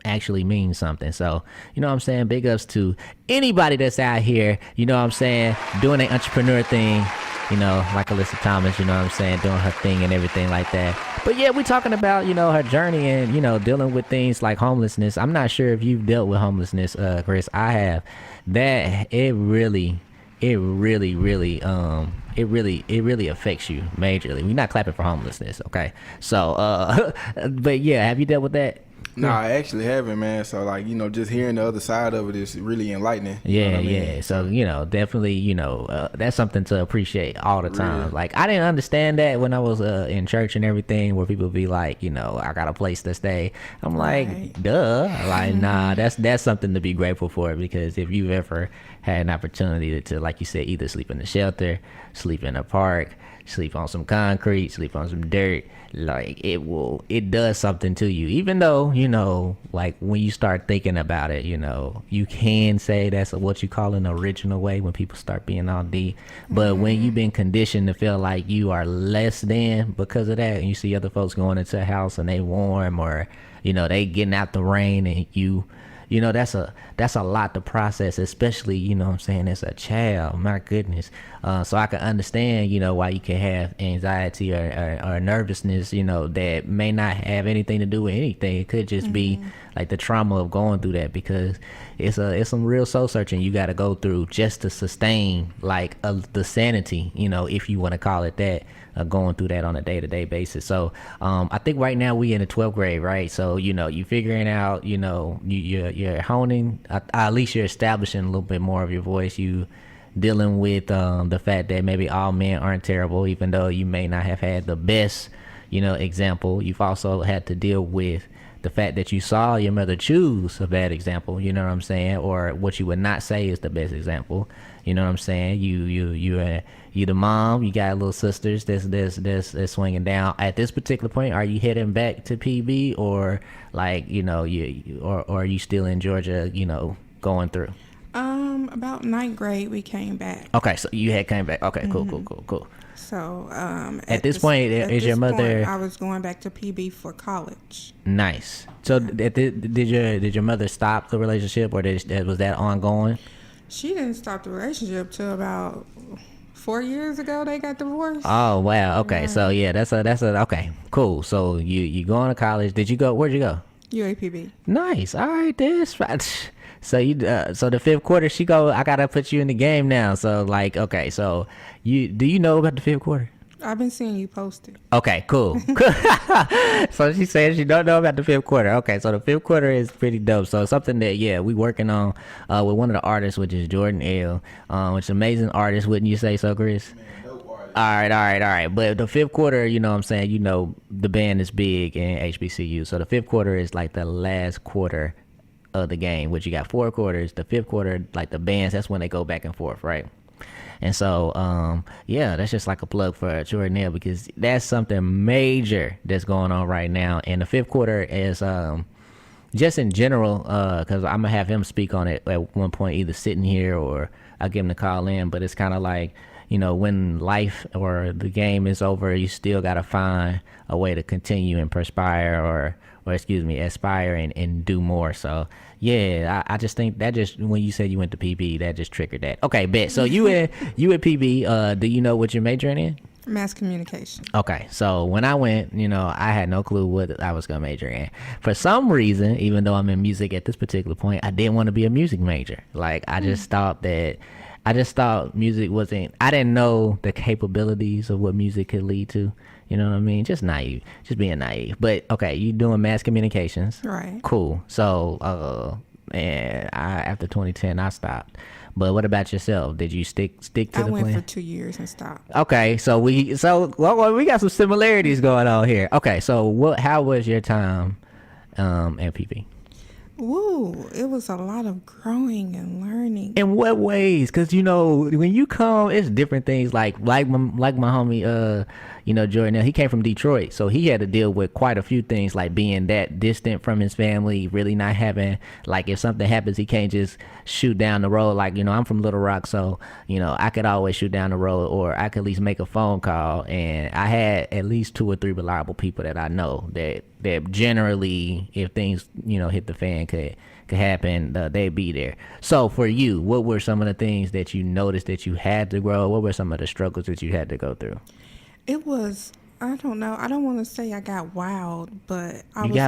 actually mean something. So, you know what I'm saying? Big ups to anybody that's out here, you know what I'm saying, doing an entrepreneur thing, you know, like Alyssa Thomas, you know what I'm saying, doing her thing and everything like that. But yeah, we're talking about, you know, her journey and, you know, dealing with things like homelessness. I'm not sure if you've dealt with homelessness, Chris. I have. That it really affects you majorly. We're not clapping for homelessness, okay? So, but yeah, have you dealt with that? No, I actually haven't, man. So, like, you know, just hearing the other side of it is really enlightening. Yeah, you know what I mean? yeah. So, you know, definitely, you know, that's something to appreciate all the time. Really? Like, I didn't understand that when I was in church and everything, where people be like, you know, I got a place to stay. I'm like, Right. duh. Like, nah, that's something to be grateful for, because if you've ever had an opportunity to, like you said, either sleep in the shelter, sleep in a park, sleep on some concrete, sleep on some dirt, like it does something to you. Even though, you know, like when you start thinking about it, you know, you can say that's what you call an original way when people start being all deep. But when you've been conditioned to feel like you are less than because of that, and you see other folks going into a house and they warm, or, you know, they getting out the rain, and you know, that's a lot to process, especially, you know what I'm saying, as a child. My goodness. So I can understand, you know, why you can have anxiety or nervousness, you know, that may not have anything to do with anything. It could just be like the trauma of going through that, because it's some real soul searching you got to go through just to sustain like the sanity, you know, if you want to call it that. Going through that on a day-to-day basis. So I think right now we in the 12th grade, right? So, you know, you figuring out, you know, you're honing, at least you're establishing a little bit more of your voice. You dealing with the fact that maybe all men aren't terrible, even though you may not have had the best, you know, example. You've also had to deal with the fact that you saw your mother choose a bad example, you know what I'm saying, or what you would not say is the best example, you know what I'm saying. You the mom, you got little sisters that's swinging down. At this particular point, are you heading back to PB, or like, you know, or are you still in Georgia, you know, going through? About ninth grade, we came back. Okay, so you had came back. Okay, cool. So at this point, is your mother? I was going back to PB for college. Nice. So did your mother stop the relationship, or was that ongoing? She didn't stop the relationship till about 4 years ago. They got divorced. Oh wow. Okay. Right. So yeah, that's a okay. Cool. So you going to college? Did you go? Where'd you go? UAPB. Nice. All right. This right. So so the fifth quarter, she go. I gotta put you in the game now. So like, okay. So do you know about the fifth quarter? I've been seeing you post it. Okay, cool. So she says she don't know about the fifth quarter. Okay, so the fifth quarter is pretty dope. So something that, yeah, we working on with one of the artists, which is Jordan L, which is an amazing artist, wouldn't you say so, Chris? Man, dope artist. All right. But the fifth quarter, you know what I'm saying, you know, the band is big in HBCU. So the fifth quarter is like the last quarter of the game, which you got 4 quarters. The fifth quarter, like the bands, that's when they go back and forth, right? And so, yeah, that's just like a plug for Jordan L, because that's something major that's going on right now. And the fifth quarter is just in general, because I'm going to have him speak on it at one point, either sitting here or I'll give him the call in. But it's kind of like, you know, when life or the game is over, you still got to find a way to continue and perspire or aspire and do more. So yeah, I just think that just, when you said you went to PB, that just triggered that. Okay, bet. So you at PB, do you know what you're majoring in? Mass communication. Okay, so when I went, you know, I had no clue what I was gonna major in. For some reason, even though I'm in music at this particular point, I didn't want to be a music major. Like I just thought music wasn't, I didn't know the capabilities of what music could lead to. You know what I mean? Just naive, just being naive. But okay, you doing mass communications, right? Cool. So, and after 2010, I stopped. But what about yourself? Did you stick to the plan? I went for 2 years and stopped. Okay, so we got some similarities going on here. Okay, so how was your time at PP? Woo, it was a lot of growing and learning. In what ways? Because, you know, when you come, it's different things. Like my homie, you know, Jordan, he came from Detroit, so he had to deal with quite a few things, like being that distant from his family, really not having, like, if something happens, he can't just shoot down the road. Like, you know, I'm from Little Rock, so, you know, I could always shoot down the road, or I could at least make a phone call, and I had at least 2 or 3 reliable people that I know that generally, if things, you know, hit the fan, could happen, they'd be there. So for you, what were some of the things that you noticed that you had to grow? What were some of the struggles that you had to go through? It was, I don't know, I don't want to say I got wild, but I was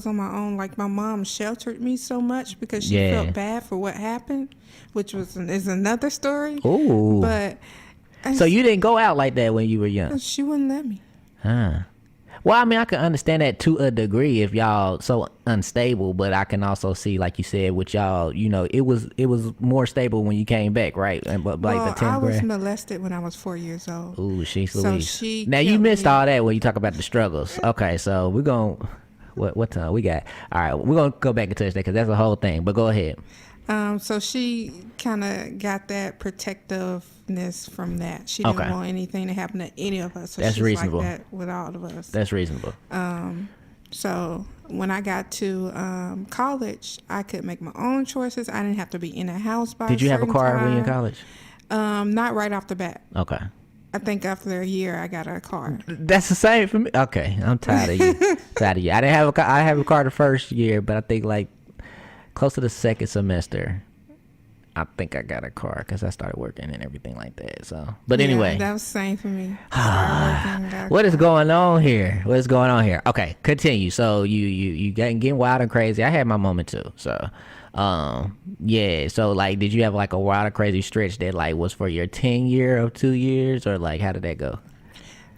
on my own. Like, my mom sheltered me so much because she felt bad for what happened, which is another story. Ooh. But so you didn't go out like that when you were young? She wouldn't let me. Huh. Well, I mean, I can understand that to a degree if y'all so unstable, but I can also see, like you said, with y'all, you know, it was more stable when you came back, right? And but like the 10th I was grade. molested when I was 4 years old. Ooh, she's so Louise. Now you missed all that when you talk about the struggles. Okay, so we're gonna what time we got? All right, we're gonna go back and touch that because that's the whole thing. But go ahead. So she kind of got that protectiveness from that. She didn't want anything to happen to any of us. So that's she's reasonable. Like that with all of us. That's reasonable. So when I got to college, I could make my own choices. I didn't have to be in a house by. Did you have a car time. when you in college? Not right off the bat. Okay. I think after a year, I got a car. That's the same for me. Okay, I'm tired of you. I didn't have a car. I have a car the first year, but I think like close to the second semester, I think I got a car because I started working and everything like that. So, but anyway, that was the same for me. What is going on here? What is going on here? Okay, continue. So you getting wild and crazy. I had my moment too. So, yeah. So like, did you have like a wild and crazy stretch that like was for your 10 year of 2 years, or like how did that go?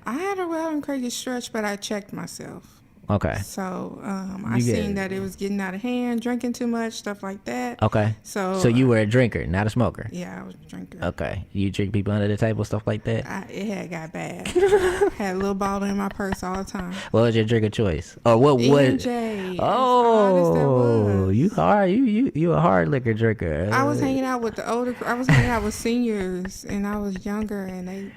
I had a wild and crazy stretch, but I checked myself. Okay. So I You get seen it. that it was getting out of hand, drinking too much, stuff like that. Okay. So you were a drinker, not a smoker. yeah, I was a drinker. Okay. You drink people under the table, stuff like that. It had got bad. Had a little bottle in my purse all the time. What was your drink of choice? Or what was? EJ. Oh, you hard. You a hard liquor drinker. I was hanging out with I was hanging out with seniors, and I was younger, and they.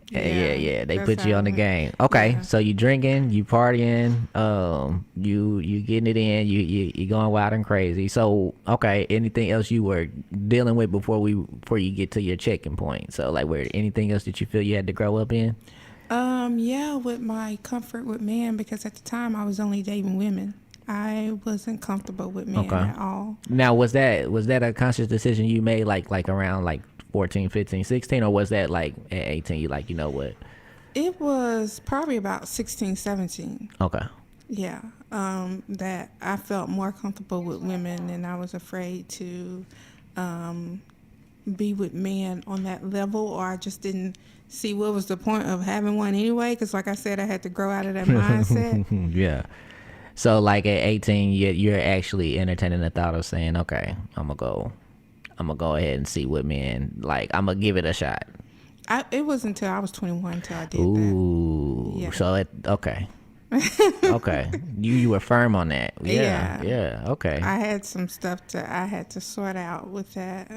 Yeah. They that's put you how on the it went. game. Okay, Yeah. so you drinking, you partying, you getting it in, you going wild and crazy. So okay, anything else you were dealing with before you get to your checking point? So like, where anything else that you feel you had to grow up in? Yeah, with my comfort with men, because at the time I was only dating women. I wasn't comfortable with men Okay. at all. Now, was that a conscious decision you made like around like 14, 15, 16, or was that like at 18 you like, you know what? It was probably about 16, 17. Okay. Yeah. That I felt more comfortable with women, and I was afraid to be with men on that level, or I just didn't see what was the point of having one anyway, because like I said, I had to grow out of that mindset. Yeah. So like at 18, you're actually entertaining the thought of saying, okay, I'm gonna go ahead and see what men like. I'm gonna give it a shot. It wasn't until I was 21 until I did Ooh. Yeah. So okay. Okay. You were firm on that. Yeah. Yeah. Okay. I had some stuff I had to sort out with that,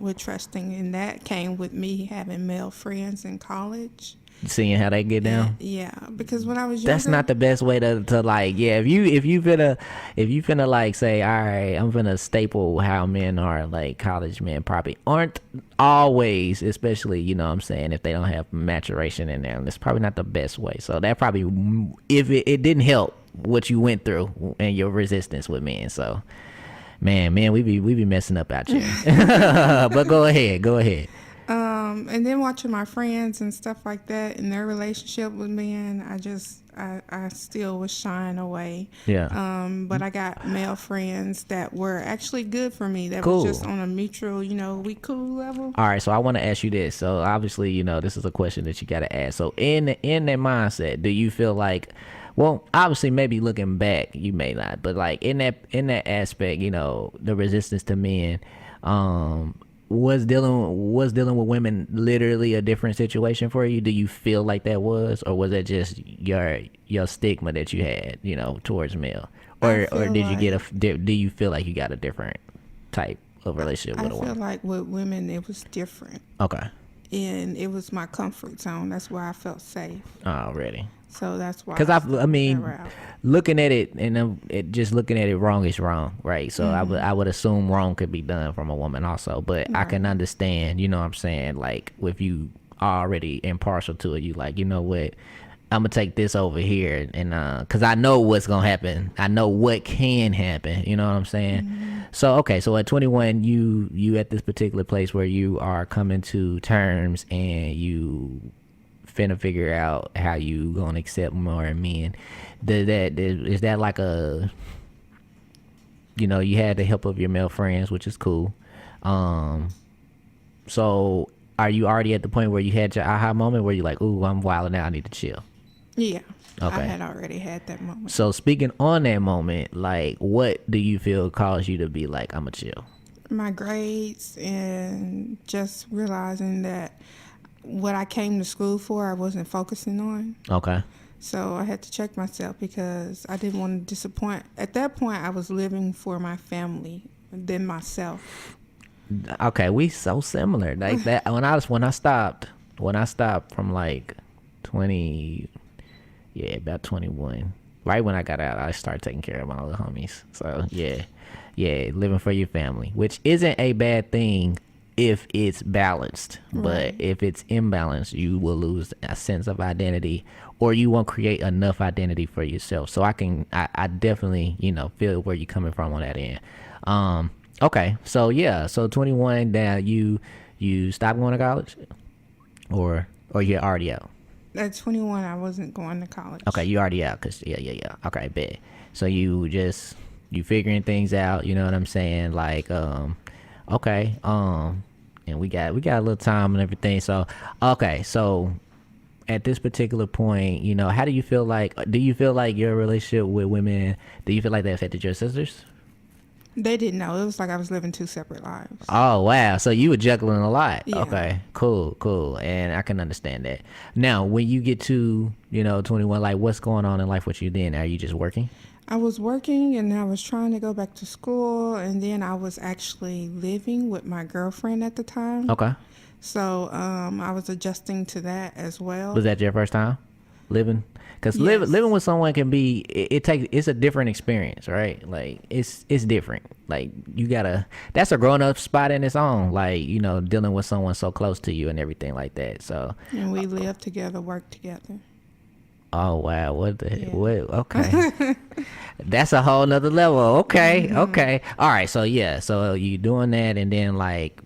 with trusting, and that came with me having male friends in college. Seeing how they get down. Yeah, because when I was younger, That's not the best way to like, yeah, if you finna like say, all right, I'm finna staple how men are, like college men probably aren't always, especially, you know what I'm saying, if they don't have maturation in there, it's probably not the best way. So that probably, if it didn't help what you went through and your resistance with men. So man, we be messing up out here. But go ahead. and then watching my friends and stuff like that and their relationship with men, I still was shying away. Yeah. But I got male friends that were actually good for me. That Cool. was just on a mutual, we cool level. All right, so I want to ask you this. So obviously, this is a question that you got to ask. So in that mindset, do you feel like, well, obviously, maybe looking back, you may not, but like in that aspect, the resistance to men, was dealing with women literally a different situation for you? Do you feel like that was, or was that just your stigma that you had, towards male, or did you do you feel like you got a different type of relationship with a I feel woman? like with women it was different, Okay. and it was my comfort zone. That's where I felt safe. Already. So that's why. Because I mean, that route. looking at it and just looking at it, wrong is wrong, right? So I would assume wrong could be done from a woman also, but I can understand, you know what I'm saying, like if you already impartial to it, you like, you know what, I'm gonna take this over here, and because I know what's gonna happen, I know what can happen, you know what I'm saying. So okay, so at 21, you at this particular place where you are coming to terms and you finna figure out how you gonna accept more men. Is that like a, you had the help of your male friends, which is cool. So are you already at the point where you had your aha moment where you're like, ooh, I'm wilding out, I need to chill? Yeah. Okay. I had already had that moment. So speaking on that moment, like what do you feel caused you to be like, I'ma chill? My grades, and just realizing that what I came to school for, I wasn't focusing on. Okay. So I had to check myself because I didn't want to disappoint. At that point, I was living for my family than myself. Okay, we so similar like that. When I stopped from like 20, about 21, right when I got out, I started taking care of my little homies. So yeah, living for your family, which isn't a bad thing if it's balanced. But if it's imbalanced, you will lose a sense of identity, or you won't create enough identity for yourself. So I definitely feel where you're coming from on that end. Okay, so yeah, so 21, now you stopped going to college, or you're already out? At 21, I wasn't going to college. Okay, you already out, cause yeah. Okay, bet. So you figuring things out, you know what I'm saying? Like okay, and we got a little time and everything. So okay, so at this particular point, you know, how do you feel like your relationship with women, do you feel like that affected your sisters? They didn't know. It was like I was living two separate lives. Oh, wow. So you were juggling a lot. Yeah. Okay, cool. And I can understand that. Now, when you get to, 21, like, what's going on in life with you then? Are you just working? I was working and I was trying to go back to school, and then I was actually living with my girlfriend at the time. Okay. So I was adjusting to that as well. Was that your first time living? Because Yes. living with someone can be, it's a different experience, right? Like, it's different. Like, that's a grown up spot in its own, like, dealing with someone so close to you and everything like that. So, And we lived together, worked together. oh, wow. What the, Yeah. what? Okay. That's a whole nother level. Okay. Okay. All right. So, yeah. So you doing that, and then, like,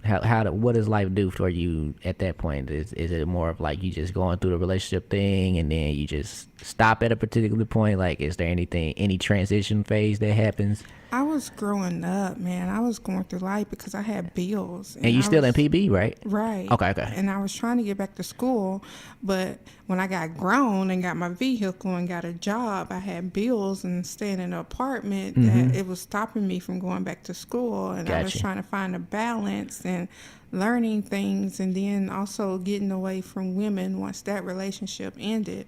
what does life do for you at that point? Is it more of like you just going through the relationship thing and then you just stop at a particular point? Like, is there any transition phase that happens? I was growing up, man. I was going through life because I had bills. And you I still in was- PB, right? Right. Okay. And I was trying to get back to school, but when I got grown and got my vehicle and got a job, I had bills and staying in an apartment that it was stopping me from going back to school. And I was Gotcha. trying to find a balance and learning things, and then also getting away from women once that relationship ended.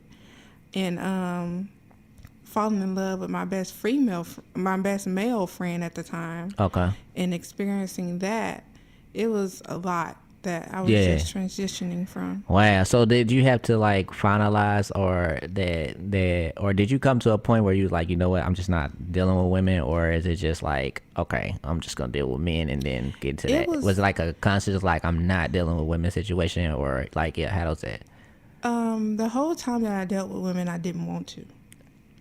And falling in love with my best male friend at the time. Okay. And experiencing that, it was a lot that I was Yeah. just transitioning from. Wow. So did you have to, like, finalize, or did you come to a point where you was like, you know what, I'm just not dealing with women, or is it just like, okay, I'm just gonna deal with men and then get to It that? Was it like a conscious, like, I'm not dealing with women situation, or like, yeah, how was that? The whole time that I dealt with women, I didn't want to.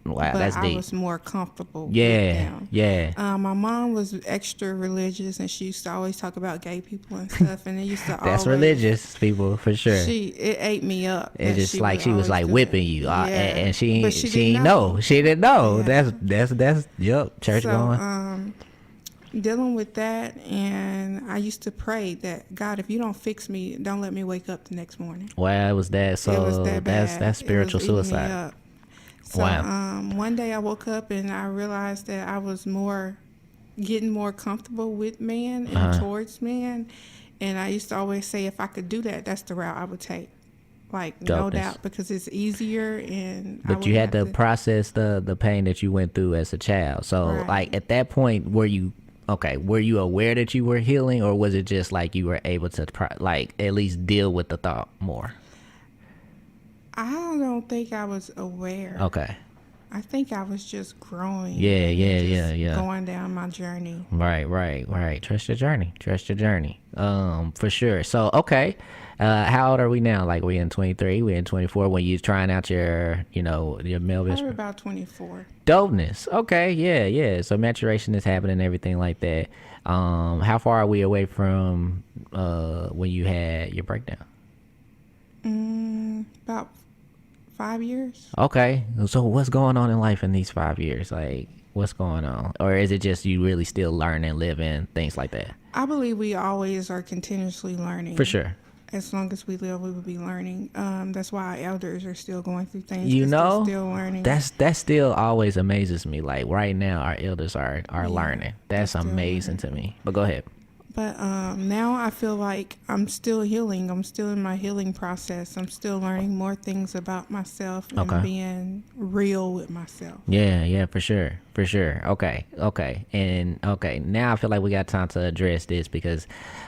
Wow, But that's I deep. was more comfortable with Yeah, them. yeah. My mom was extra religious, and she used to always talk about gay people and stuff. And it used to That's always, religious people for sure. It ate me up. It's that just like would she was always like do whipping that. you, Yeah. and she But didn't didn't know. She didn't know. Yeah. That's yep. Church So, going. Dealing with that, and I used to pray that, God, if you don't fix me, don't let me wake up the next morning. Wow, it was that. So It was that bad. that's spiritual It was eating me suicide. up. So, Wow. one day I woke up and I realized that I was getting more comfortable with men and towards men. And I used to always say, if I could do that, that's the route I would take. Like, no Dopeness. doubt, because it's easier. And But I you had wouldn't to have process the pain that you went through as a child. So, Right. like, at that point, were you aware that you were healing, or was it just like you were able to like at least deal with the thought more? I don't think I was aware. Okay. I think I was just growing. Yeah, and yeah. Going down my journey. Right. Trust your journey. For sure. So, okay. How old are we now? Like, we in 23, we in 24 when you're trying out your male best Probably about 24. dopeness. Okay, yeah. So maturation is happening and everything like that. How far are we away from when you had your breakdown? About 5 years. Okay. So what's going on in life in these 5 years? Like, what's going on? Or is it just you really still learning, living, things like that? I believe we always are continuously learning. For sure. As long as we live, we will be learning. That's why our elders are still going through things. You 'cause they're know, still learning. that still always amazes me. Like, right now, our elders are learning. That's still amazing to me. But go ahead. But now I feel like I'm still healing. I'm still in my healing process. I'm still learning more things about myself and Okay. being real with myself. Yeah, for sure. Okay. And now I feel like we got time to address this because,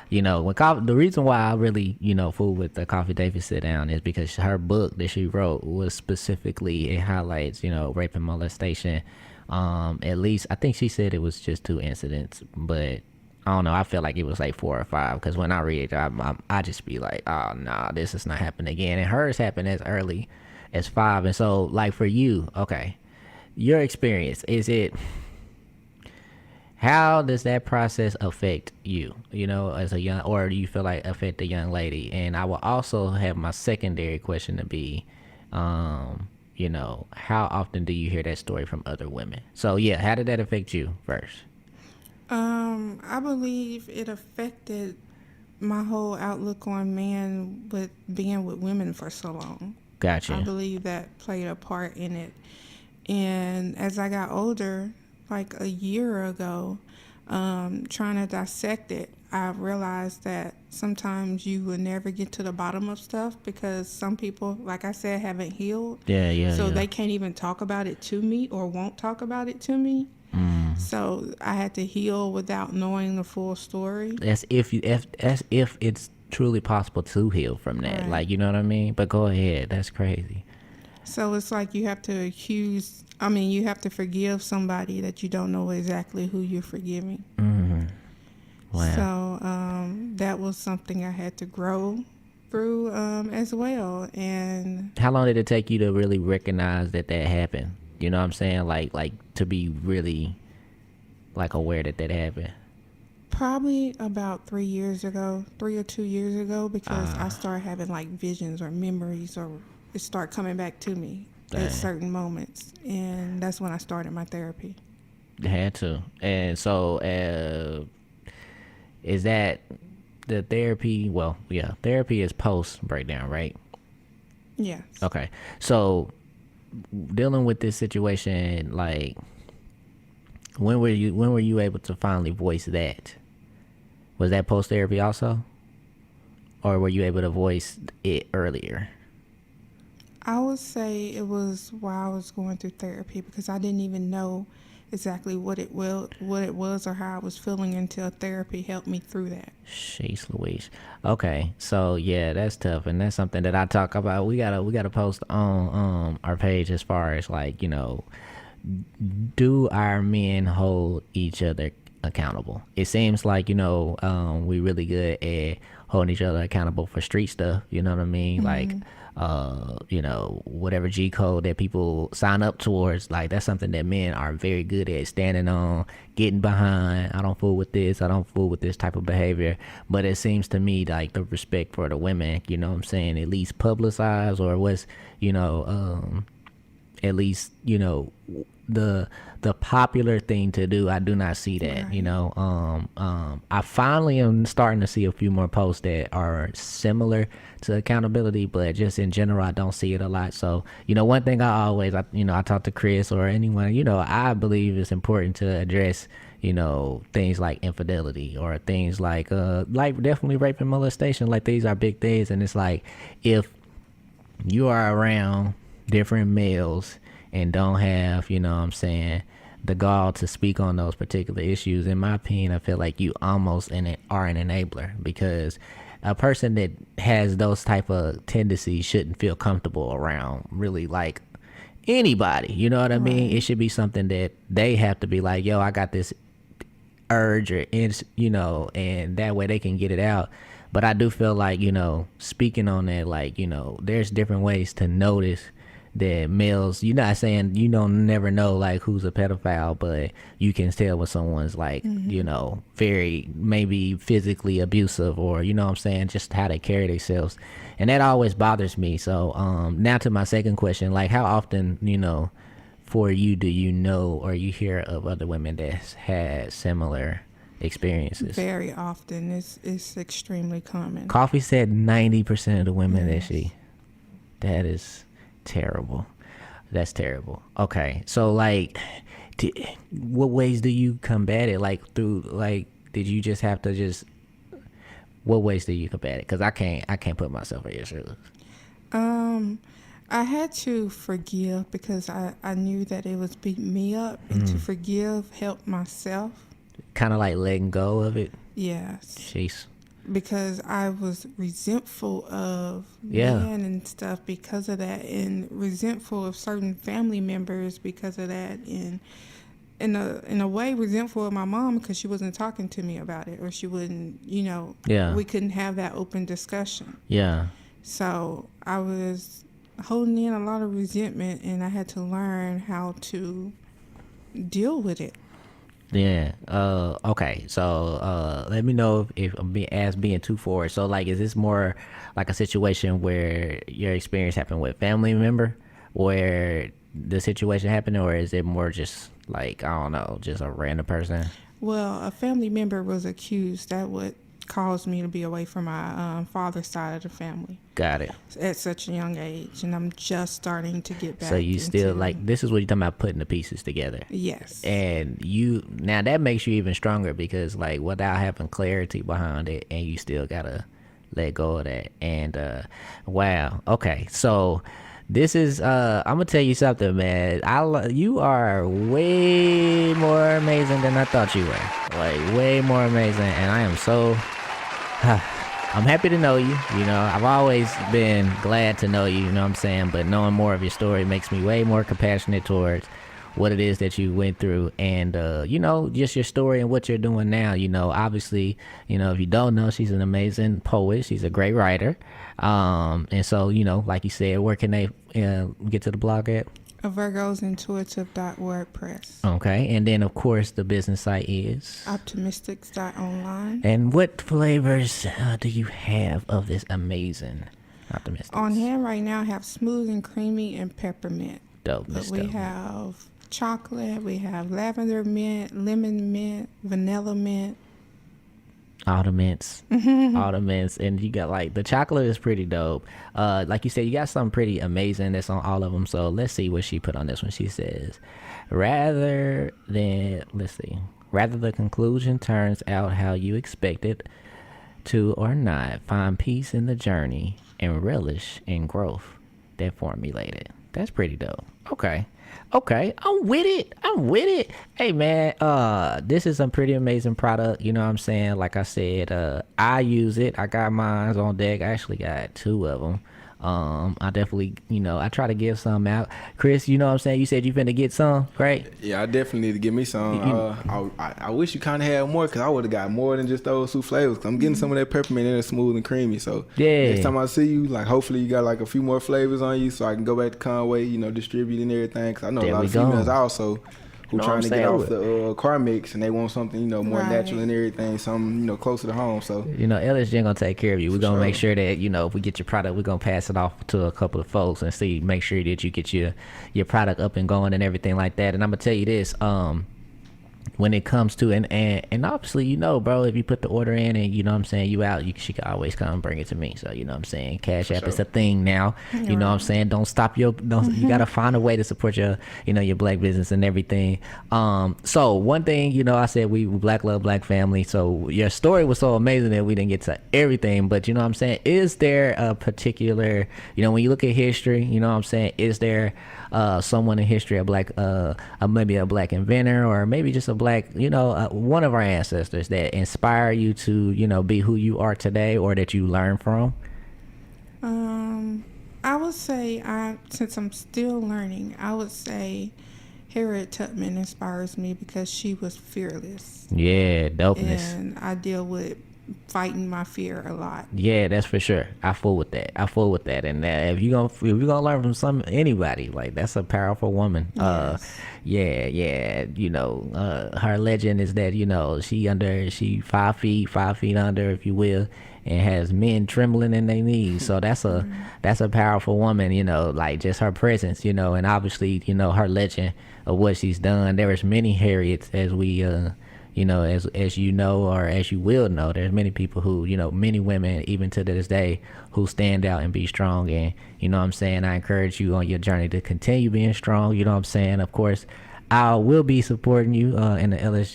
the reason why I really, fool with the Coffee Davis sit down is because her book that she wrote was specifically, it highlights, rape and molestation. At least, I think she said it was just 2 incidents, but I don't know. I feel like it was like 4 or 5 because when I read it, I just be like, oh, no, this is not happening again. And hers happened as early as 5. And so, like, for you, okay, your experience, how does that process affect you, as a young, or do you feel like affect a young lady? And I will also have my secondary question to be, how often do you hear that story from other women? So, yeah, how did that affect you first? I believe it affected my whole outlook on men with being with women for so long. Gotcha. I believe that played a part in it. And as I got older, like a year ago, trying to dissect it, I realized that sometimes you will never get to the bottom of stuff because some people, like I said, haven't healed. So they can't even talk about it to me or won't talk about it to me. So I had to heal without knowing the full story. As if it's truly possible to heal from that. Right. Like, you know what I mean? But go ahead. That's crazy. So it's like you have to you have to forgive somebody that you don't know exactly who you're forgiving. Wow. So that was something I had to grow through as well. And How long did it take you to really recognize that happened? You know what I'm saying? Like to be really like aware that happened. probably about 3 or 2 years ago, because I started having like visions or memories, or it started coming back to me at certain moments. And that's when I started my therapy. Had to. And so is that the therapy? Well, yeah, therapy is post breakdown, right? Yes. Okay. So dealing with this situation, like when were you able to finally voice that? Was that post therapy also? Or were you able to voice it earlier? I would say it was while I was going through therapy, because I didn't even know exactly what it was or how I was feeling until therapy helped me through that. Jeez Louise. Okay, so yeah, that's tough, and that's something that I talk about. We gotta post on our page as far as like, you know, do our men hold each other accountable? It seems like, you know, we really good at holding each other accountable for street stuff. You know what I mean? Like, you know, whatever G code that people sign up towards, like that's something that men are very good at standing on, getting behind. I don't fool with this. I don't fool with this type of behavior. But it seems to me like the respect for the women, you know what I'm saying, at least publicized, or what's, you know, at least, you know, the popular thing to do. I do not see that. Right. You know, I finally am starting to see a few more posts that are similar to accountability, but just in general I don't see it a lot. So, you know, one thing I talk to Chris or anyone, you know, I believe it's important to address, you know, things like infidelity or things like definitely rape and molestation. Like, these are big things, and it's like, if you are around different males and don't have, you know what I'm saying, the gall to speak on those particular issues, in my opinion, I feel like you almost are an enabler, because a person that has those type of tendencies shouldn't feel comfortable around really like anybody. You know what I mean? It should be something that they have to be like, yo, I got this urge, or, you know, and that way they can get it out. But I do feel like, you know, speaking on that, like, you know, there's different ways to notice that males, you're not saying you don't never know like who's a pedophile, but you can tell when someone's like, you know, very maybe physically abusive, or, you know what I'm saying, just how they carry themselves. And that always bothers me. So now to my second question, like, how often, you know, for you, do you know or you hear of other women that had similar experiences? Very often. It's extremely common. Coffee said 90% of the women that is terrible. That's terrible. Okay, so like, what ways do you combat it? Like, through, like, did you just have to just, what ways do you combat it? Because I can't put myself in your shoes. I had to forgive, because I knew that it was beating me up, and to forgive helped myself. Kind of like letting go of it. Yes. Jeez. Because I was resentful of men and stuff because of that, and resentful of certain family members because of that, and in a way resentful of my mom because she wasn't talking to me about it, or she wouldn't, you know, we couldn't have that open discussion. Yeah. So I was holding in a lot of resentment, and I had to learn how to deal with it. Yeah. Okay. So let me know if I'm being too forward. So like, is this more like a situation where your experience happened with a family member, where the situation happened, or is it more just like, I don't know, just a random person? Well, a family member was accused. caused me to be away from my father's side of the family Got it. at such a young age, and I'm just starting to get back. So you still into- like, this is what you're talking about, putting the pieces together. Yes. And you, now that makes you even stronger, because like without having clarity behind it, and you still gotta let go of that. And wow, okay, so this is I'm gonna tell you something, man. You are way more amazing than I thought you were, like way more amazing, and I am so I'm happy to know you. You know, I've always been glad to know you, you know what I'm saying? But knowing more of your story makes me way more compassionate towards what it is that you went through, and you know, just your story and what you're doing now. You know, obviously, you know, if you don't know, she's an amazing poet. She's a great writer. And so, you know, like you said, where can they get to the blog at? virgosintuitive.wordpress. Okay, and then of course the business site is Optimistix.online. And what flavors do you have of this amazing Optimistix? On hand right now, I have smooth and creamy and peppermint. Dope. But we have chocolate, we have lavender mint, lemon mint, vanilla mint. All the mints, and you got like the chocolate is pretty dope. Like you said, you got something pretty amazing that's on all of them. So let's see what she put on this one. She says, rather the conclusion turns out how you expected to or not, find peace in the journey and relish in growth that formulated. That's pretty dope. Okay, I'm with it. Hey man, this is some pretty amazing product, you know what I'm saying? Like I said, I use it. I got mine on deck. I actually got 2 of them. I definitely, you know, I try to give some out. Chris, you know what I'm saying? You said you finna get some, right? Yeah, I definitely need to give me some. I wish you kind of had more, because I would have got more than just those 2 flavors. Cause I'm getting some of that peppermint and it's smooth and creamy. So yeah, next time I see you, like hopefully you got like a few more flavors on you, so I can go back to Conway, you know, distribute and everything. Cause I know there a lot of females also who know trying to get off the the car mix, and they want something, you know, more Right. natural and everything, something, you know, closer to home. So you know, LSG gonna take care of you. We're gonna sure. make sure that, you know, if we get your product, we're gonna pass it off to a couple of folks and make sure that you get your product up and going and everything like that. And I'm gonna tell you this, when it comes to and obviously, you know, bro, if you put the order in and you know what I'm saying, you out, she can always come bring it to me. So you know what I'm saying, Cash App is a thing now. You know what I'm saying? Don't stop you gotta find a way to support your, you know, your black business and everything. So one thing, you know, I said we black love black family, so your story was so amazing that we didn't get to everything, but you know what I'm saying, is there a particular, you know, when you look at history, you know what I'm saying, is there someone in history, a black maybe a black inventor, or maybe just a black, you know, one of our ancestors that inspire you to, you know, be who you are today, or that you learn from? I would say, since I'm still learning, I would say Harriet Tubman inspires me because she was fearless. Yeah, dopeness. And I deal with fighting my fear a lot. Yeah, that's for sure. I fool with that. And if you're gonna learn from anybody, like, that's a powerful woman. Yes. Yeah. You know, her legend is that, you know, she 5 feet under, if you will, and has men trembling in their knees. So that's a powerful woman, you know, like just her presence, you know, and obviously, you know, her legend of what she's done. There is many Harriets, as we you know, as you know, or as you will know, there's many people who, you know, many women even to this day who stand out and be strong. And you know what I'm saying, I encourage you on your journey to continue being strong. You know what I'm saying? Of course, I will be supporting you in the Ellis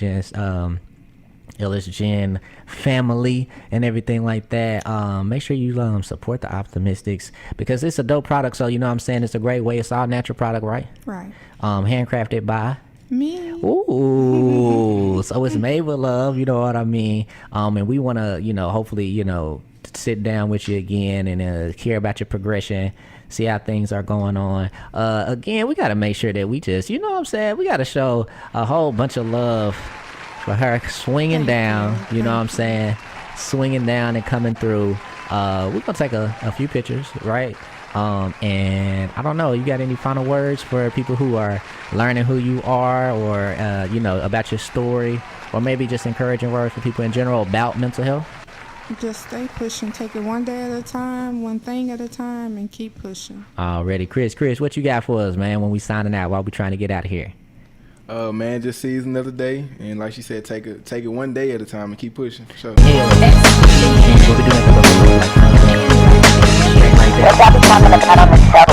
Gen family and everything like that. Make sure you support the Optimistix, because it's a dope product. So you know what I'm saying, it's a great way. It's all natural product, right? Right. Handcrafted by Me. Ooh, so it's made with love, you know what I mean? And we want to, you know, hopefully, you know, sit down with you again and hear about your progression, see how things are going on. Again, we got to make sure that we just, you know what I'm saying, we got to show a whole bunch of love for her swinging down, you know what I'm saying, swinging down and coming through. We're going to take a few pictures, right? And I don't know, you got any final words for people who are learning who you are, or you know, about your story, or maybe just encouraging words for people in general about mental health? Just stay pushing. Take it one day at a time, one thing at a time, and keep pushing. Already. Chris, what you got for us, man, when we signing out, while we trying to get out of here? Man, just seize another day, and like she said, take it one day at a time and keep pushing. So. Yeah. What we doing? Like that.